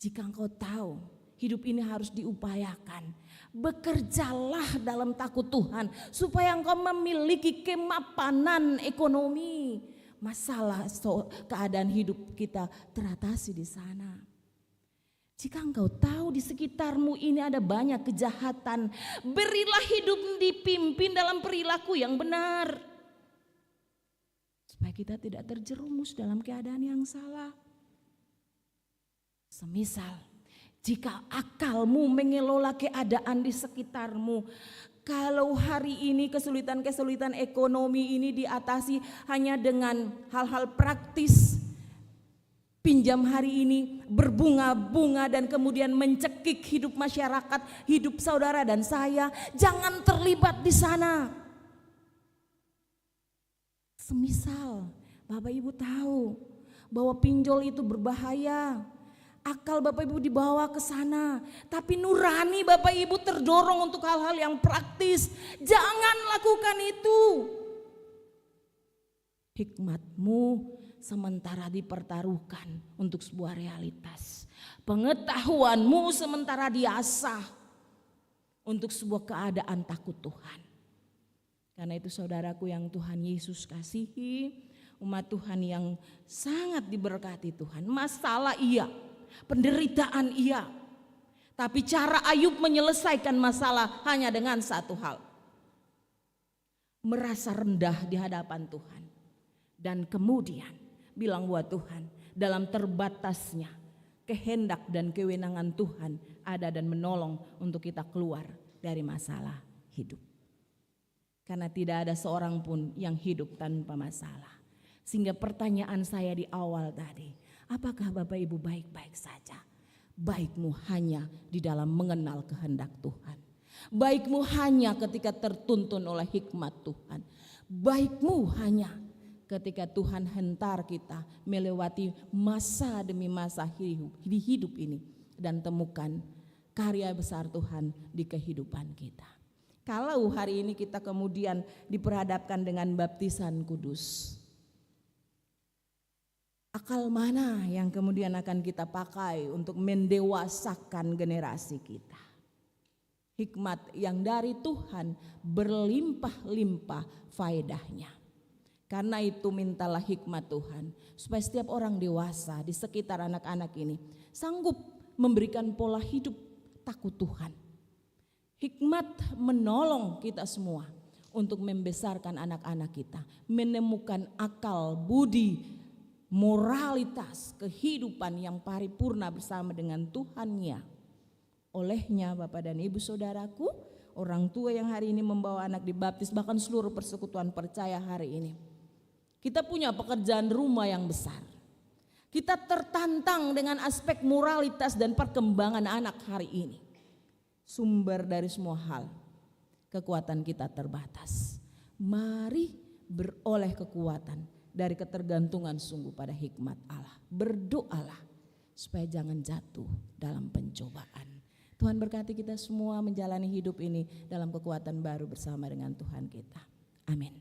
jika engkau tahu hidup ini harus diupayakan, bekerjalah dalam takut Tuhan supaya engkau memiliki kemapanan ekonomi. Masalah keadaan hidup kita teratasi di sana. Jika engkau tahu di sekitarmu ini ada banyak kejahatan, berilah hidup dipimpin dalam perilaku yang benar. Supaya kita tidak terjerumus dalam keadaan yang salah. Semisal, jika akalmu mengelola keadaan di sekitarmu, kalau hari ini kesulitan-kesulitan ekonomi ini diatasi hanya dengan hal-hal praktis, pinjam hari ini, berbunga-bunga dan kemudian mencekik hidup masyarakat, hidup saudara dan saya, jangan terlibat di sana. Semisal Bapak Ibu tahu bahwa pinjol itu berbahaya, akal Bapak Ibu dibawa ke sana, tapi nurani Bapak Ibu terdorong untuk hal-hal yang praktis. Jangan lakukan itu. Hikmatmu sementara dipertaruhkan untuk sebuah realitas. Pengetahuanmu sementara diasah untuk sebuah keadaan takut Tuhan. Karena itu saudaraku yang Tuhan Yesus kasihi, umat Tuhan yang sangat diberkati Tuhan. Masalah iya, penderitaan iya, tapi cara Ayub menyelesaikan masalah hanya dengan satu hal: merasa rendah di hadapan Tuhan, dan kemudian bilang buat Tuhan, dalam terbatasnya kehendak dan kewenangan Tuhan ada dan menolong untuk kita keluar dari masalah hidup. Karena tidak ada seorang pun yang hidup tanpa masalah. Sehingga pertanyaan saya di awal tadi, apakah Bapak Ibu baik-baik saja? Baikmu hanya di dalam mengenal kehendak Tuhan. Baikmu hanya ketika tertuntun oleh hikmat Tuhan. Baikmu hanya ketika Tuhan hentar kita melewati masa demi masa di hidup ini dan temukan karya besar Tuhan di kehidupan kita. Kalau hari ini kita kemudian diperhadapkan dengan baptisan kudus, akal mana yang kemudian akan kita pakai untuk mendewasakan generasi kita? Hikmat yang dari Tuhan berlimpah-limpah faedahnya. Karena itu mintalah hikmat Tuhan supaya setiap orang dewasa di sekitar anak-anak ini sanggup memberikan pola hidup takut Tuhan. Hikmat menolong kita semua untuk membesarkan anak-anak kita, menemukan akal, budi, moralitas, kehidupan yang paripurna bersama dengan Tuhannya. Olehnya Bapak dan Ibu saudaraku, orang tua yang hari ini membawa anak dibaptis, bahkan seluruh persekutuan percaya hari ini, kita punya pekerjaan rumah yang besar. Kita tertantang dengan aspek moralitas dan perkembangan anak hari ini. Sumber dari semua hal, kekuatan kita terbatas. Mari beroleh kekuatan dari ketergantungan sungguh pada hikmat Allah. Berdoalah supaya jangan jatuh dalam pencobaan. Tuhan berkati kita semua menjalani hidup ini dalam kekuatan baru bersama dengan Tuhan kita. Amin.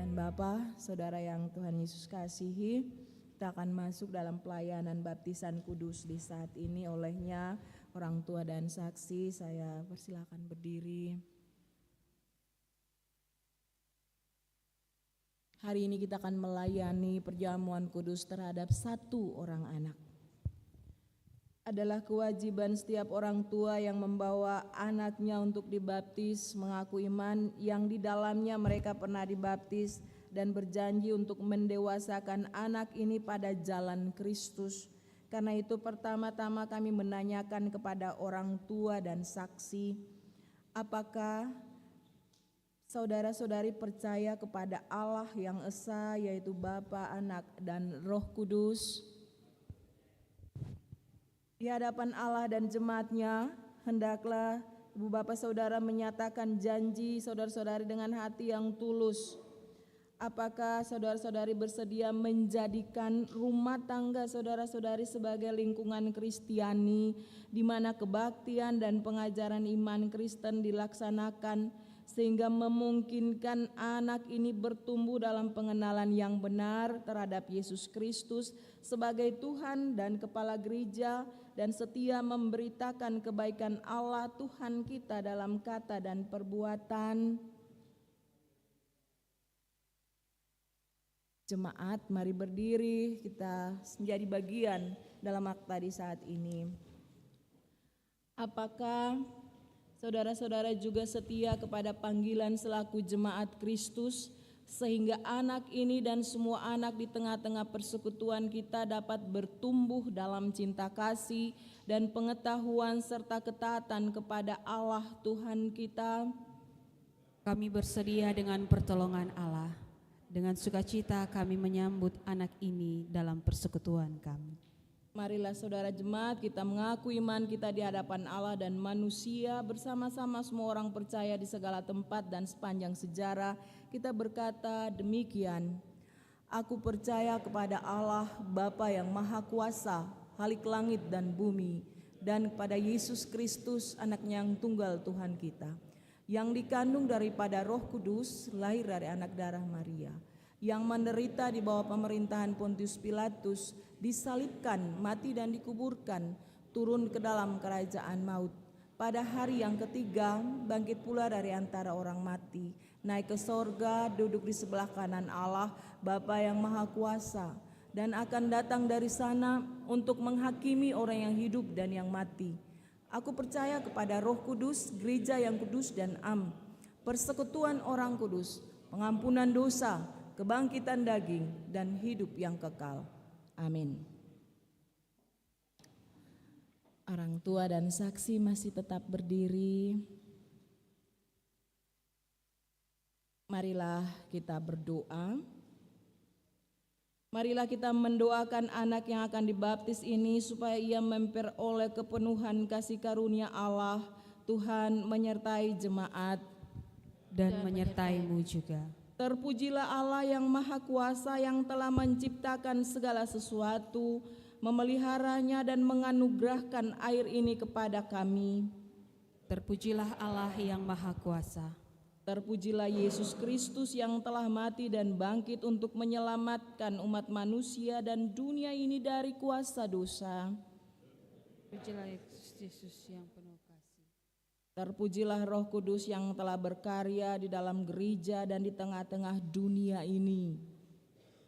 Tuhan Bapa, saudara yang Tuhan Yesus kasihi, kita akan masuk dalam pelayanan baptisan kudus di saat ini. Olehnya orang tua dan saksi, saya persilakan berdiri. Hari ini kita akan melayani perjamuan kudus terhadap satu orang anak. Adalah kewajiban setiap orang tua yang membawa anaknya untuk dibaptis, mengaku iman yang di dalamnya mereka pernah dibaptis dan berjanji untuk mendewasakan anak ini pada jalan Kristus. Karena itu pertama-tama kami menanyakan kepada orang tua dan saksi, apakah saudara-saudari percaya kepada Allah yang Esa, yaitu Bapa, Anak, dan Roh Kudus? Di hadapan Allah dan jemaat-Nya, hendaklah ibu bapak saudara menyatakan janji saudara-saudari dengan hati yang tulus. Apakah saudara-saudari bersedia menjadikan rumah tangga saudara-saudari sebagai lingkungan Kristiani, di mana kebaktian dan pengajaran iman Kristen dilaksanakan, sehingga memungkinkan anak ini bertumbuh dalam pengenalan yang benar terhadap Yesus Kristus sebagai Tuhan dan Kepala Gereja, dan setia memberitakan kebaikan Allah Tuhan kita dalam kata dan perbuatan? Jemaat, mari berdiri, kita menjadi bagian dalam akta di saat ini. Apakah saudara-saudara juga setia kepada panggilan selaku jemaat Kristus, sehingga anak ini dan semua anak di tengah-tengah persekutuan kita dapat bertumbuh dalam cinta kasih dan pengetahuan serta ketaatan kepada Allah Tuhan kita? Kami bersedia dengan pertolongan Allah. Dengan sukacita kami menyambut anak ini dalam persekutuan kami. Marilah saudara jemaat, kita mengaku iman kita di hadapan Allah dan manusia, bersama-sama semua orang percaya di segala tempat dan sepanjang sejarah. Kita berkata demikian: Aku percaya kepada Allah Bapa yang Maha Kuasa, Khalik langit dan bumi, dan kepada Yesus Kristus, Anaknya yang tunggal Tuhan kita, yang dikandung daripada Roh Kudus, lahir dari anak darah Maria, yang menderita di bawah pemerintahan Pontius Pilatus, disalibkan, mati dan dikuburkan, turun ke dalam kerajaan maut. Pada hari yang ketiga bangkit pula dari antara orang mati, naik ke sorga, duduk di sebelah kanan Allah Bapa yang Maha Kuasa, dan akan datang dari sana untuk menghakimi orang yang hidup dan yang mati. Aku percaya kepada Roh Kudus, gereja yang kudus dan am, persekutuan orang kudus, pengampunan dosa, kebangkitan daging, dan hidup yang kekal. Amin. Orang tua dan saksi masih tetap berdiri. Marilah kita berdoa. Marilah kita mendoakan anak yang akan dibaptis ini supaya ia memperoleh kepenuhan kasih karunia Allah. Tuhan menyertai jemaat dan menyertaimu juga. Terpujilah Allah yang Maha Kuasa, yang telah menciptakan segala sesuatu, memeliharanya dan menganugerahkan air ini kepada kami. Terpujilah Allah yang Maha Kuasa. Terpujilah Yesus Kristus yang telah mati dan bangkit untuk menyelamatkan umat manusia dan dunia ini dari kuasa dosa. Terpujilah Yesus yang penuh kasih. Terpujilah Roh Kudus yang telah berkarya di dalam gereja dan di tengah-tengah dunia ini.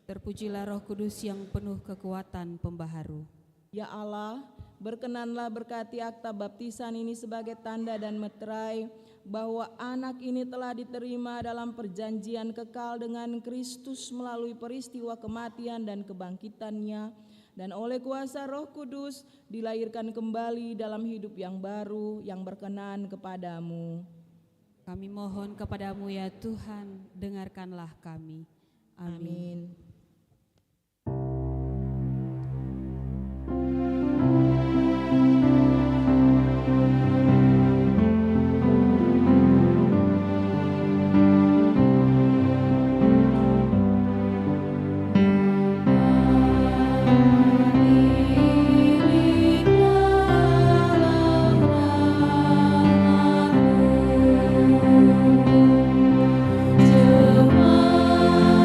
Terpujilah Roh Kudus yang penuh kekuatan pembaharu. Ya Allah, berkenanlah berkati akta baptisan ini sebagai tanda dan meterai bahwa anak ini telah diterima dalam perjanjian kekal dengan Kristus melalui peristiwa kematian dan kebangkitannya, dan oleh kuasa Roh Kudus dilahirkan kembali dalam hidup yang baru yang berkenan kepadamu. Kami mohon kepadamu ya Tuhan, dengarkanlah kami. Amin. Jemaat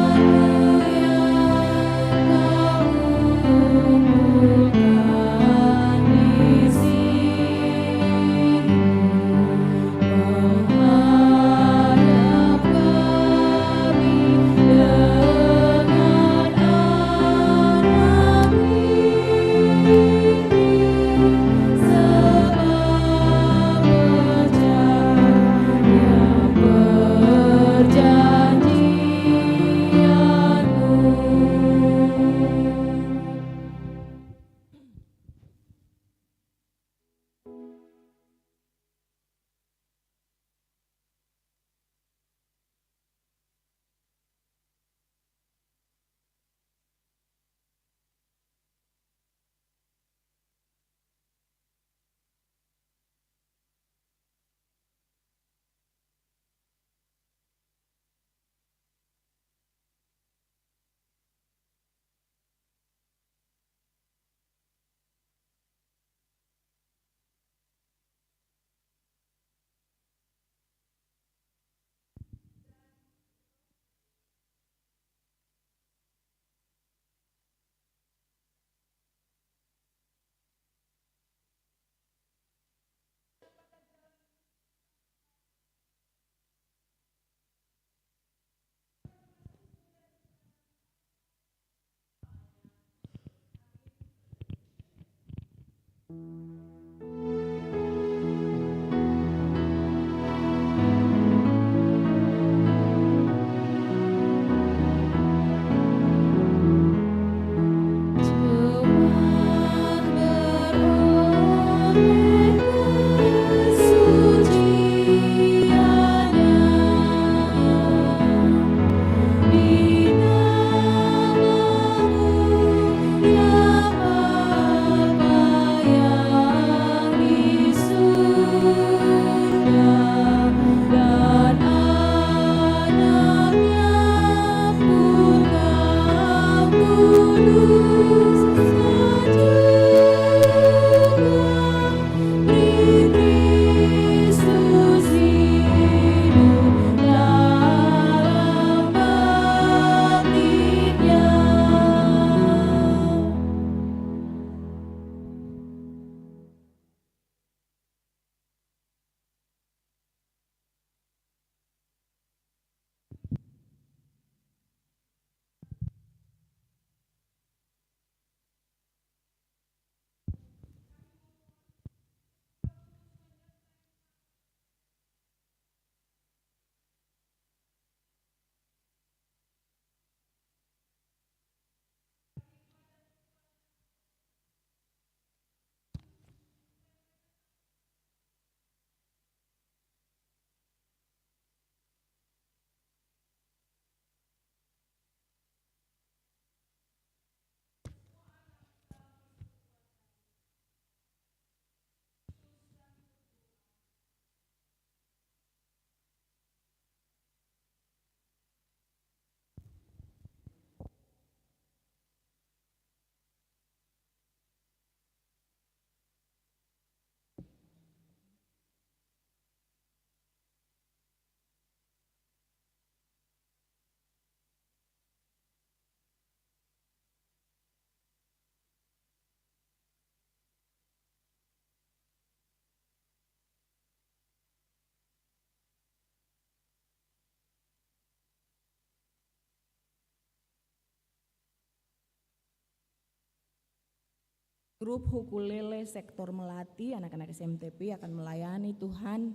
Grup Hukulele Sektor Melati, anak-anak SMTP akan melayani Tuhan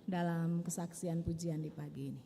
dalam kesaksian pujian di pagi ini.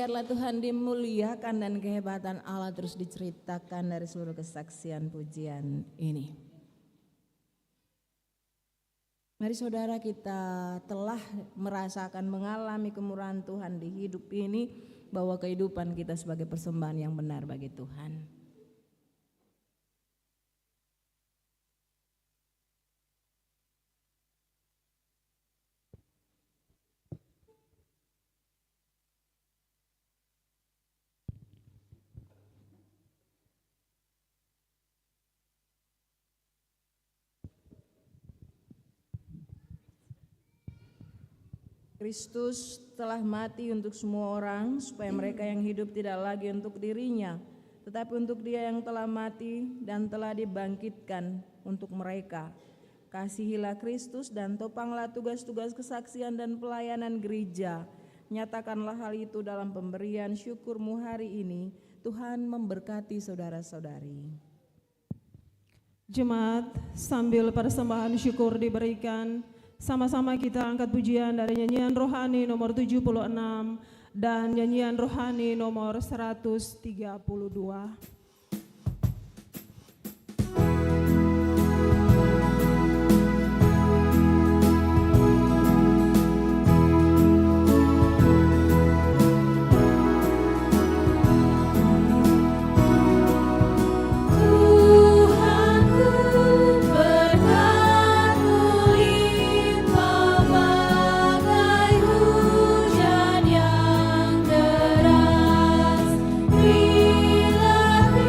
biarlah Tuhan dimuliakan dan kehebatan Allah terus diceritakan dari seluruh kesaksian pujian ini. Mari saudara, kita telah merasakan mengalami kemurahan Tuhan di hidup ini, bahwa kehidupan kita sebagai persembahan yang benar bagi Tuhan. Kristus telah mati untuk semua orang, supaya mereka yang hidup tidak lagi untuk dirinya, tetapi untuk Dia yang telah mati dan telah dibangkitkan untuk mereka. Kasihilah Kristus dan topanglah tugas-tugas kesaksian dan pelayanan gereja. Nyatakanlah hal itu dalam pemberian syukurmu hari ini. Tuhan memberkati saudara-saudari. Jemaat, sambil persembahan syukur diberikan, sama-sama kita angkat pujian dari nyanyian rohani nomor 76 dan nyanyian rohani nomor 132. Bila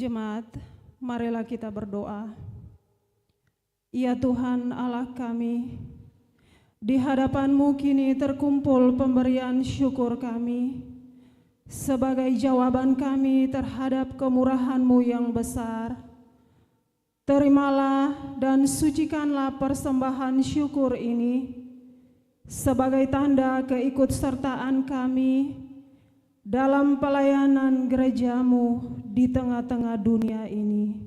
Jemaat, marilah kita berdoa. Ya Tuhan Allah kami, di hadapan-Mu kini terkumpul pemberian syukur kami sebagai jawaban kami terhadap kemurahan-Mu yang besar. Terimalah dan sucikanlah persembahan syukur ini sebagai tanda keikutsertaan kami dalam pelayanan gereja-Mu di tengah-tengah dunia ini.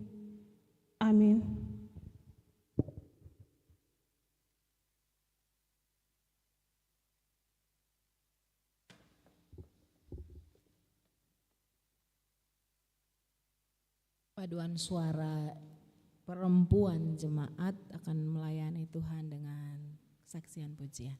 Amin. Paduan suara perempuan jemaat akan melayani Tuhan dengan kesaksian pujian.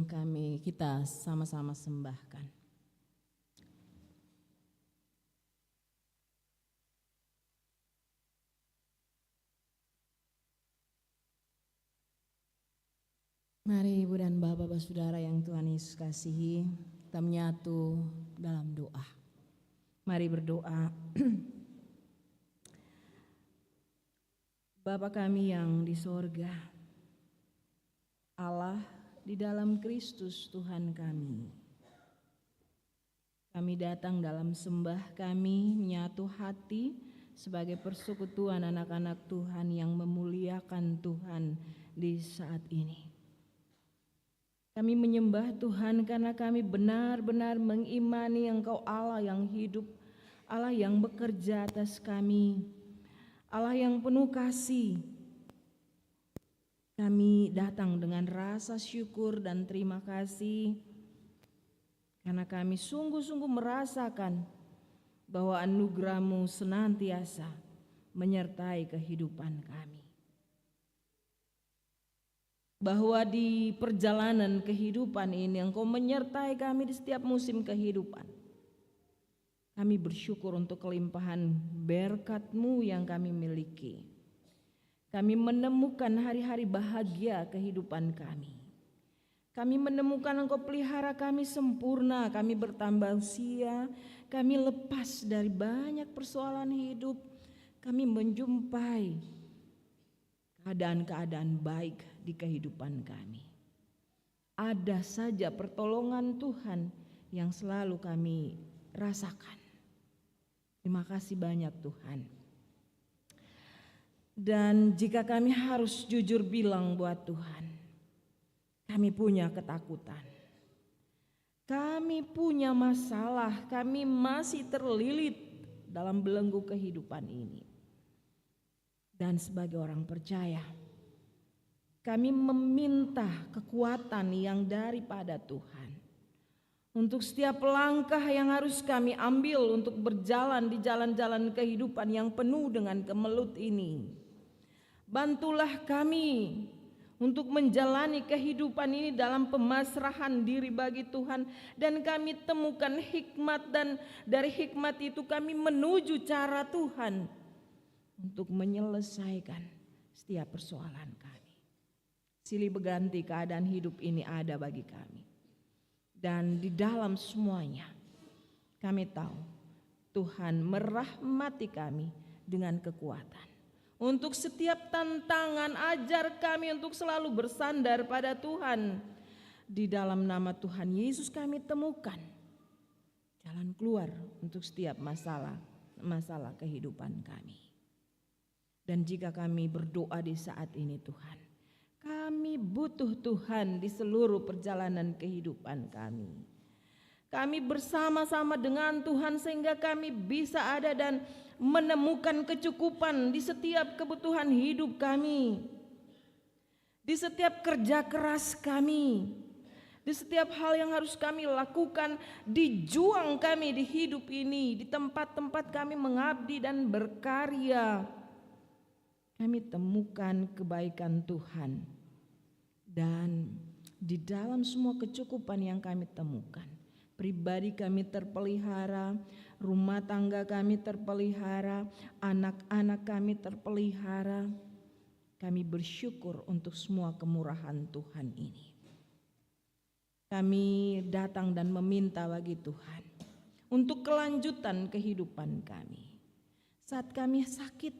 yang kita sama-sama sembahkan. Mari Ibu dan Bapak Saudara yang Tuhan Yesus kasihi, kita menyatu dalam doa. Mari berdoa. Bapa kami yang di sorga, Allah di dalam Kristus Tuhan kami. Kami datang dalam sembah kami, menyatu hati sebagai persekutuan anak-anak Tuhan yang memuliakan Tuhan di saat ini. Kami menyembah Tuhan karena kami benar-benar mengimani Engkau Allah yang hidup, Allah yang bekerja atas kami, Allah yang penuh kasih. Kami datang dengan rasa syukur dan terima kasih karena kami sungguh-sungguh merasakan bahwa anugerah-Mu senantiasa menyertai kehidupan kami. Bahwa di perjalanan kehidupan ini Engkau menyertai kami di setiap musim kehidupan. Kami bersyukur untuk kelimpahan berkat-Mu yang kami miliki. Kami menemukan hari-hari bahagia kehidupan kami. Kami menemukan Engkau pelihara kami sempurna, kami bertambah usia, kami lepas dari banyak persoalan hidup, kami menjumpai keadaan-keadaan baik di kehidupan kami. Ada saja pertolongan Tuhan yang selalu kami rasakan. Terima kasih banyak Tuhan. Dan jika kami harus jujur bilang buat Tuhan, kami punya ketakutan. Kami punya masalah, kami masih terlilit dalam belenggu kehidupan ini. Dan sebagai orang percaya, kami meminta kekuatan yang daripada Tuhan. Untuk setiap langkah yang harus kami ambil untuk berjalan di jalan-jalan kehidupan yang penuh dengan kemelut ini. Bantulah kami untuk menjalani kehidupan ini dalam pemasrahan diri bagi Tuhan. Dan kami temukan hikmat, dan dari hikmat itu kami menuju cara Tuhan untuk menyelesaikan setiap persoalan kami. Silih berganti keadaan hidup ini ada bagi kami. Dan di dalam semuanya kami tahu Tuhan merahmati kami dengan kekuatan. Untuk setiap tantangan ajar kami untuk selalu bersandar pada Tuhan. Di dalam nama Tuhan Yesus kami temukan jalan keluar untuk setiap masalah kehidupan kami. Dan jika kami berdoa di saat ini Tuhan, kami butuh Tuhan di seluruh perjalanan kehidupan kami. Kami bersama-sama dengan Tuhan sehingga kami bisa ada dan menemukan kecukupan di setiap kebutuhan hidup kami. Di setiap kerja keras kami. Di setiap hal yang harus kami lakukan, di juang kami di hidup ini, di tempat-tempat kami mengabdi dan berkarya. Kami temukan kebaikan Tuhan. Dan di dalam semua kecukupan yang kami temukan, pribadi kami terpelihara, rumah tangga kami terpelihara, anak-anak kami terpelihara. Kami bersyukur untuk semua kemurahan Tuhan ini. Kami datang dan meminta bagi Tuhan untuk kelanjutan kehidupan kami. Saat kami sakit,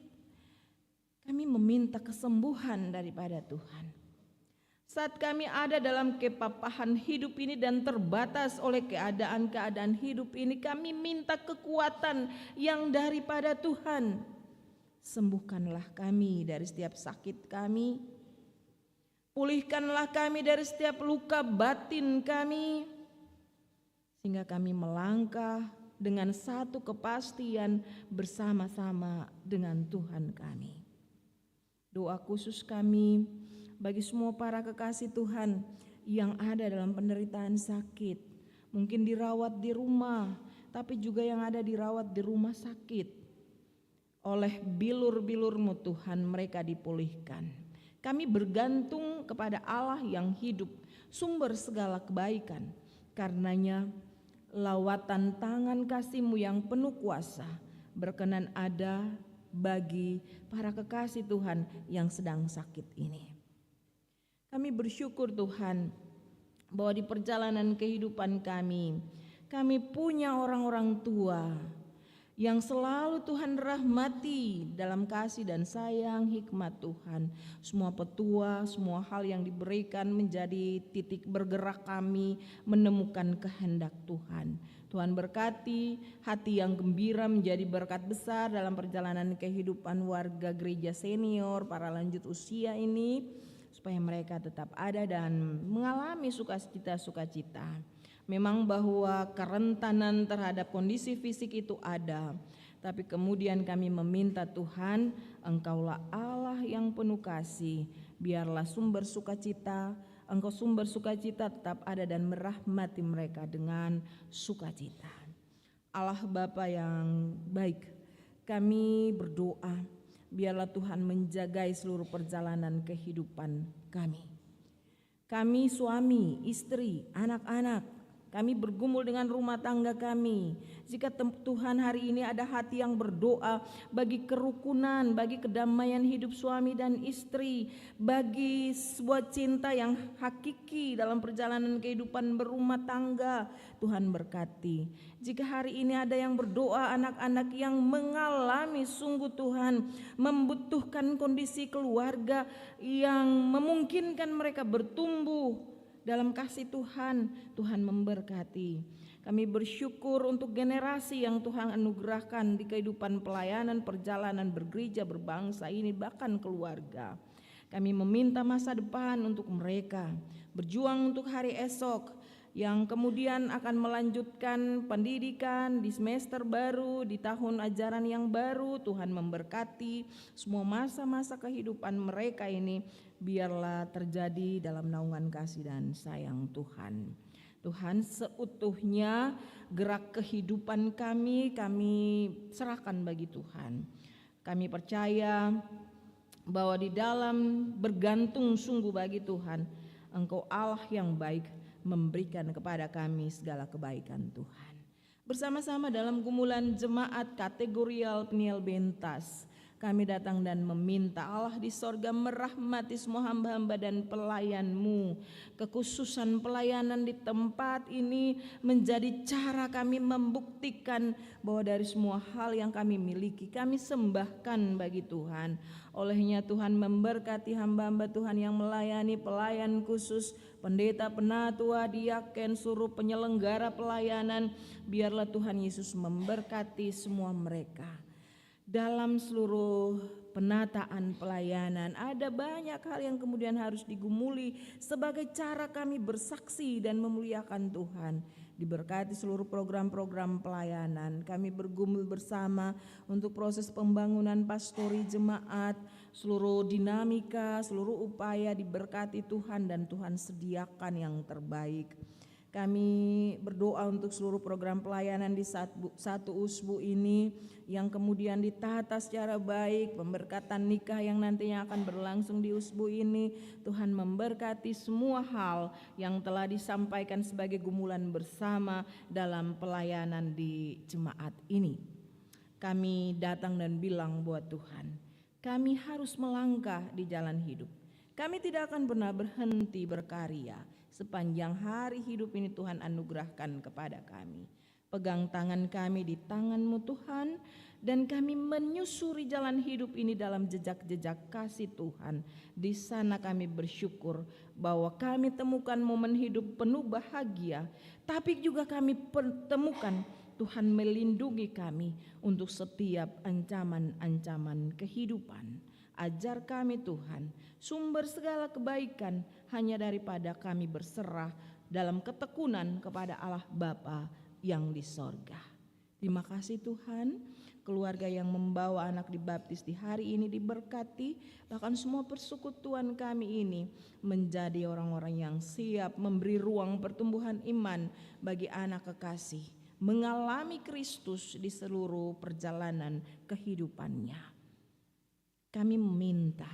kami meminta kesembuhan daripada Tuhan. Saat kami ada dalam kepapahan hidup ini dan terbatas oleh keadaan-keadaan hidup ini, kami minta kekuatan yang daripada Tuhan. Sembuhkanlah kami dari setiap sakit kami. Pulihkanlah kami dari setiap luka batin kami. Sehingga kami melangkah dengan satu kepastian bersama-sama dengan Tuhan kami. Doa khusus kami bagi semua para kekasih Tuhan yang ada dalam penderitaan sakit. Mungkin dirawat di rumah, tapi juga yang ada dirawat di rumah sakit. Oleh bilur-bilur-Mu Tuhan mereka dipulihkan. Kami bergantung kepada Allah yang hidup sumber segala kebaikan. Karenanya lawatan tangan kasih-Mu yang penuh kuasa berkenan ada bagi para kekasih Tuhan yang sedang sakit ini. Kami bersyukur Tuhan bahwa di perjalanan kehidupan kami punya orang-orang tua yang selalu Tuhan rahmati dalam kasih dan sayang hikmat Tuhan. Semua petua, semua hal yang diberikan menjadi titik bergerak kami menemukan kehendak Tuhan. Tuhan berkati hati yang gembira menjadi berkat besar dalam perjalanan kehidupan warga gereja senior, para lanjut usia ini, supaya mereka tetap ada dan mengalami sukacita. Memang bahwa kerentanan terhadap kondisi fisik itu ada, tapi kemudian kami meminta Tuhan, Engkaulah Allah yang penuh kasih, biarlah sumber sukacita, Engkau sumber sukacita tetap ada dan merahmati mereka dengan sukacita. Allah Bapa yang baik, kami berdoa biarlah Tuhan menjagai seluruh perjalanan kehidupan kami. Kami suami, istri, anak-anak, kami bergumul dengan rumah tangga kami. Jika Tuhan hari ini ada hati yang berdoa bagi kerukunan, bagi kedamaian hidup suami dan istri, bagi sebuah cinta yang hakiki dalam perjalanan kehidupan berumah tangga, Tuhan berkati. Jika hari ini ada yang berdoa anak-anak yang mengalami sungguh Tuhan membutuhkan kondisi keluarga yang memungkinkan mereka bertumbuh dalam kasih Tuhan, Tuhan memberkati. Kami bersyukur untuk generasi yang Tuhan anugerahkan di kehidupan pelayanan, perjalanan bergereja, berbangsa ini, bahkan keluarga. Kami meminta masa depan untuk mereka, berjuang untuk hari esok, yang kemudian akan melanjutkan pendidikan di semester baru, di tahun ajaran yang baru. Tuhan memberkati semua masa-masa kehidupan mereka ini, biarlah terjadi dalam naungan kasih dan sayang Tuhan. Tuhan, seutuhnya gerak kehidupan kami serahkan bagi Tuhan. Kami percaya bahwa di dalam bergantung sungguh bagi Tuhan, Engkau Allah yang baik, memberikan kepada kami segala kebaikan Tuhan. Bersama-sama dalam gumulan jemaat kategorial Peniel Bentas, kami datang dan meminta Allah di sorga merahmati semua hamba-hamba dan pelayan-Mu. Kekhususan pelayanan di tempat ini menjadi cara kami membuktikan bahwa dari semua hal yang kami miliki, kami sembahkan bagi Tuhan. Olehnya Tuhan memberkati hamba-hamba Tuhan yang melayani, pelayan khusus, pendeta, penatua, diaken, seluruh penyelenggara pelayanan. Biarlah Tuhan Yesus memberkati semua mereka. Dalam seluruh penataan pelayanan ada banyak hal yang kemudian harus digumuli sebagai cara kami bersaksi dan memuliakan Tuhan. Diberkati seluruh program-program pelayanan, kami bergumul bersama untuk proses pembangunan pastori jemaat, seluruh dinamika, seluruh upaya diberkati Tuhan dan Tuhan sediakan yang terbaik. Kami berdoa untuk seluruh program pelayanan di satu usbu ini yang kemudian ditata secara baik, pemberkatan nikah yang nantinya akan berlangsung di usbu ini. Tuhan memberkati semua hal yang telah disampaikan sebagai gumulan bersama dalam pelayanan di jemaat ini. Kami datang dan bilang buat Tuhan, kami harus melangkah di jalan hidup. Kami tidak akan pernah berhenti berkarya. Sepanjang hari hidup ini Tuhan anugerahkan kepada kami. Pegang tangan kami di tangan-Mu Tuhan, dan kami menyusuri jalan hidup ini dalam jejak-jejak kasih Tuhan. Di sana kami bersyukur bahwa kami temukan momen hidup penuh bahagia, tapi juga kami temukan Tuhan melindungi kami untuk setiap ancaman-ancaman kehidupan. Ajar kami Tuhan, sumber segala kebaikan hanya daripada kami berserah dalam ketekunan kepada Allah Bapa yang di sorga. Terima kasih Tuhan, keluarga yang membawa anak dibaptis di hari ini diberkati, bahkan semua persekutuan kami ini menjadi orang-orang yang siap memberi ruang pertumbuhan iman bagi anak kekasih, mengalami Kristus di seluruh perjalanan kehidupannya. Kami meminta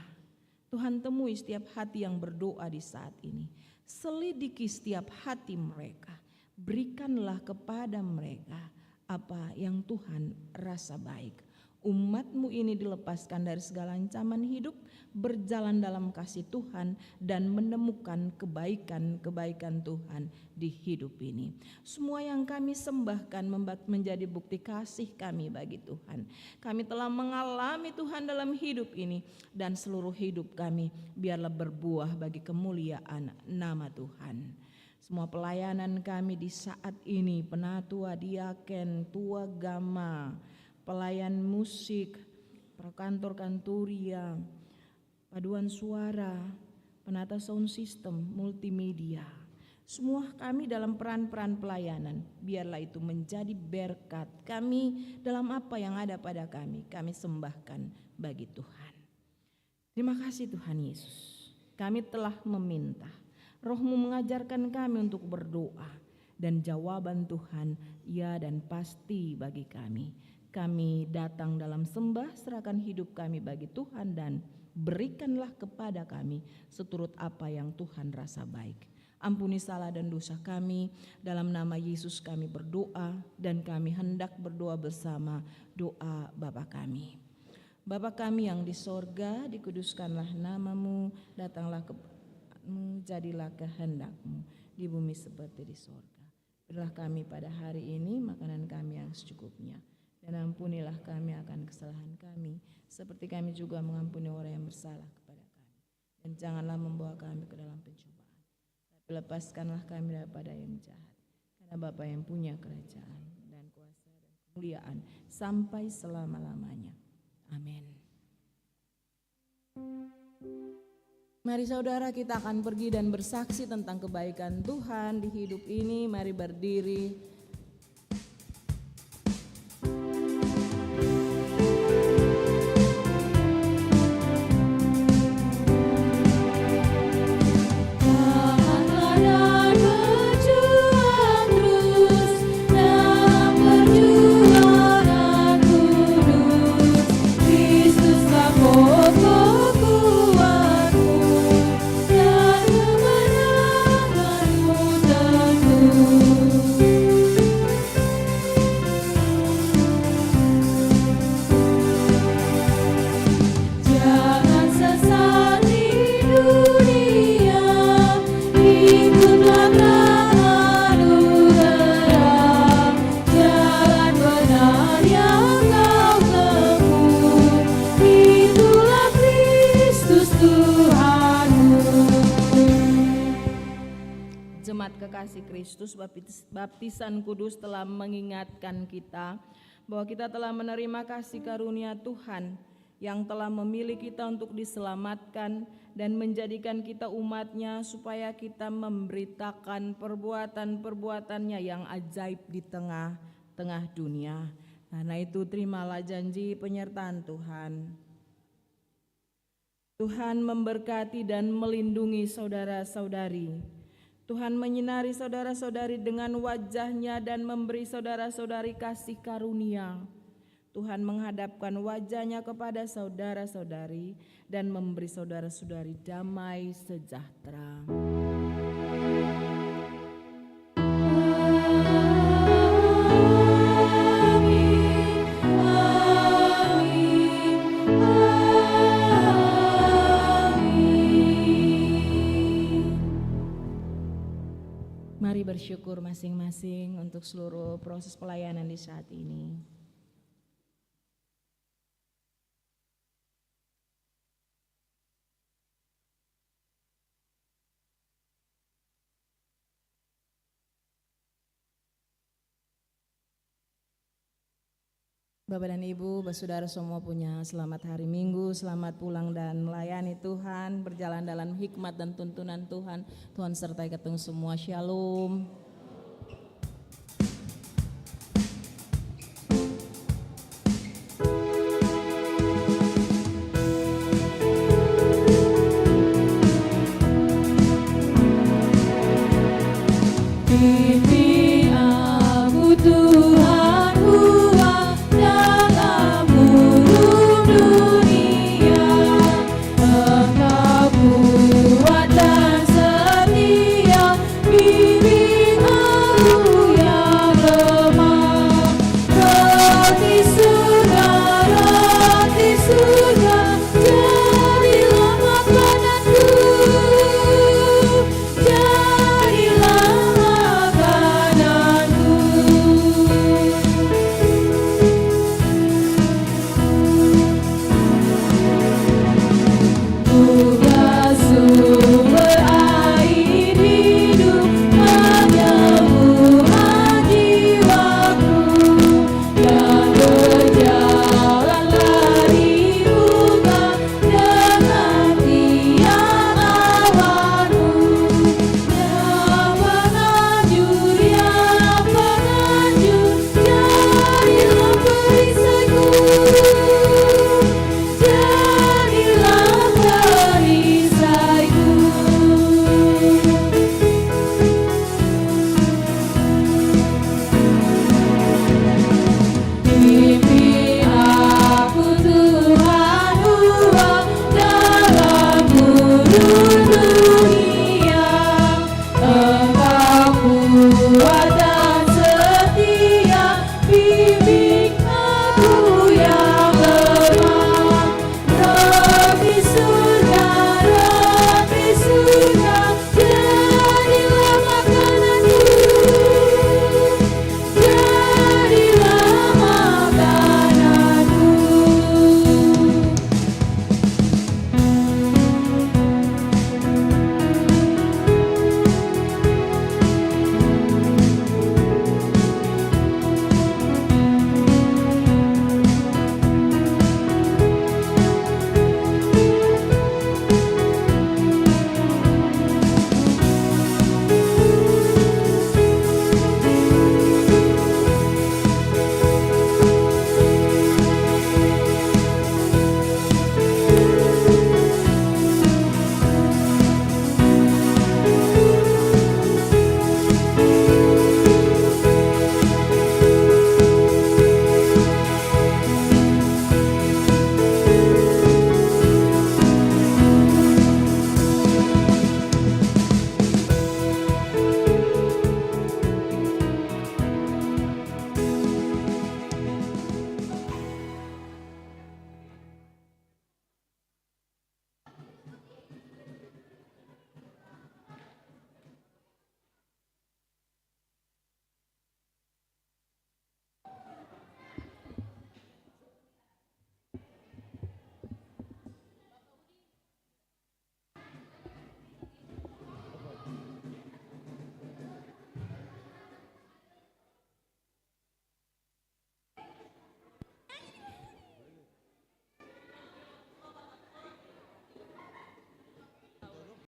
Tuhan temui setiap hati yang berdoa di saat ini. Selidiki setiap hati mereka, berikanlah kepada mereka apa yang Tuhan rasa baik. Umat-Mu ini dilepaskan dari segala ancaman hidup, berjalan dalam kasih Tuhan dan menemukan kebaikan-kebaikan Tuhan di hidup ini. Semua yang kami sembahkan menjadi bukti kasih kami bagi Tuhan. Kami telah mengalami Tuhan dalam hidup ini, dan seluruh hidup kami biarlah berbuah bagi kemuliaan nama Tuhan. Semua pelayanan kami di saat ini, penatua, diaken, tua gama, pelayan musik, perkantor kantoria, paduan suara, penata sound system, multimedia. Semua kami dalam peran-peran pelayanan, biarlah itu menjadi berkat kami dalam apa yang ada pada kami sembahkan bagi Tuhan. Terima kasih Tuhan Yesus, kami telah meminta, Roh-Mu mengajarkan kami untuk berdoa, dan jawaban Tuhan ya dan pasti bagi kami. Kami datang dalam sembah, serahkan hidup kami bagi Tuhan, dan berikanlah kepada kami seturut apa yang Tuhan rasa baik. Ampuni salah dan dosa kami, dalam nama Yesus kami berdoa, dan kami hendak berdoa bersama doa Bapa kami. Bapa kami yang di sorga, dikuduskanlah nama-Mu, datanglah kepadamu, jadilah kehendak-Mu di bumi seperti di sorga. Berilah kami pada hari ini makanan kami yang secukupnya. Dan ampunilah kami akan kesalahan kami, seperti kami juga mengampuni orang yang bersalah kepada kami. Dan janganlah membawa kami ke dalam pencobaan, tapi lepaskanlah kami daripada yang jahat. Karena Bapa yang punya kerajaan dan kuasa dan kemuliaan sampai selama-lamanya. Amin. Mari saudara, kita akan pergi dan bersaksi tentang kebaikan Tuhan di hidup ini. Mari berdiri. Kristus, baptisan kudus telah mengingatkan kita bahwa kita telah menerima kasih karunia Tuhan yang telah memilih kita untuk diselamatkan dan menjadikan kita umat-Nya, supaya kita memberitakan perbuatan-perbuatannya yang ajaib di tengah-tengah dunia. Karena itu terimalah janji penyertaan Tuhan. Tuhan memberkati dan melindungi saudara-saudari. Tuhan menyinari saudara-saudari dengan wajah-Nya dan memberi saudara-saudari kasih karunia. Tuhan menghadapkan wajah-Nya kepada saudara-saudari dan memberi saudara-saudari damai sejahtera. Mari bersyukur masing-masing untuk seluruh proses pelayanan di saat ini. Bapak dan Ibu, saudara semua punya selamat hari Minggu, selamat pulang dan melayani Tuhan, berjalan dalam hikmat dan tuntunan Tuhan. Tuhan sertai ketemu semua, shalom. Kuat dan setia. kuat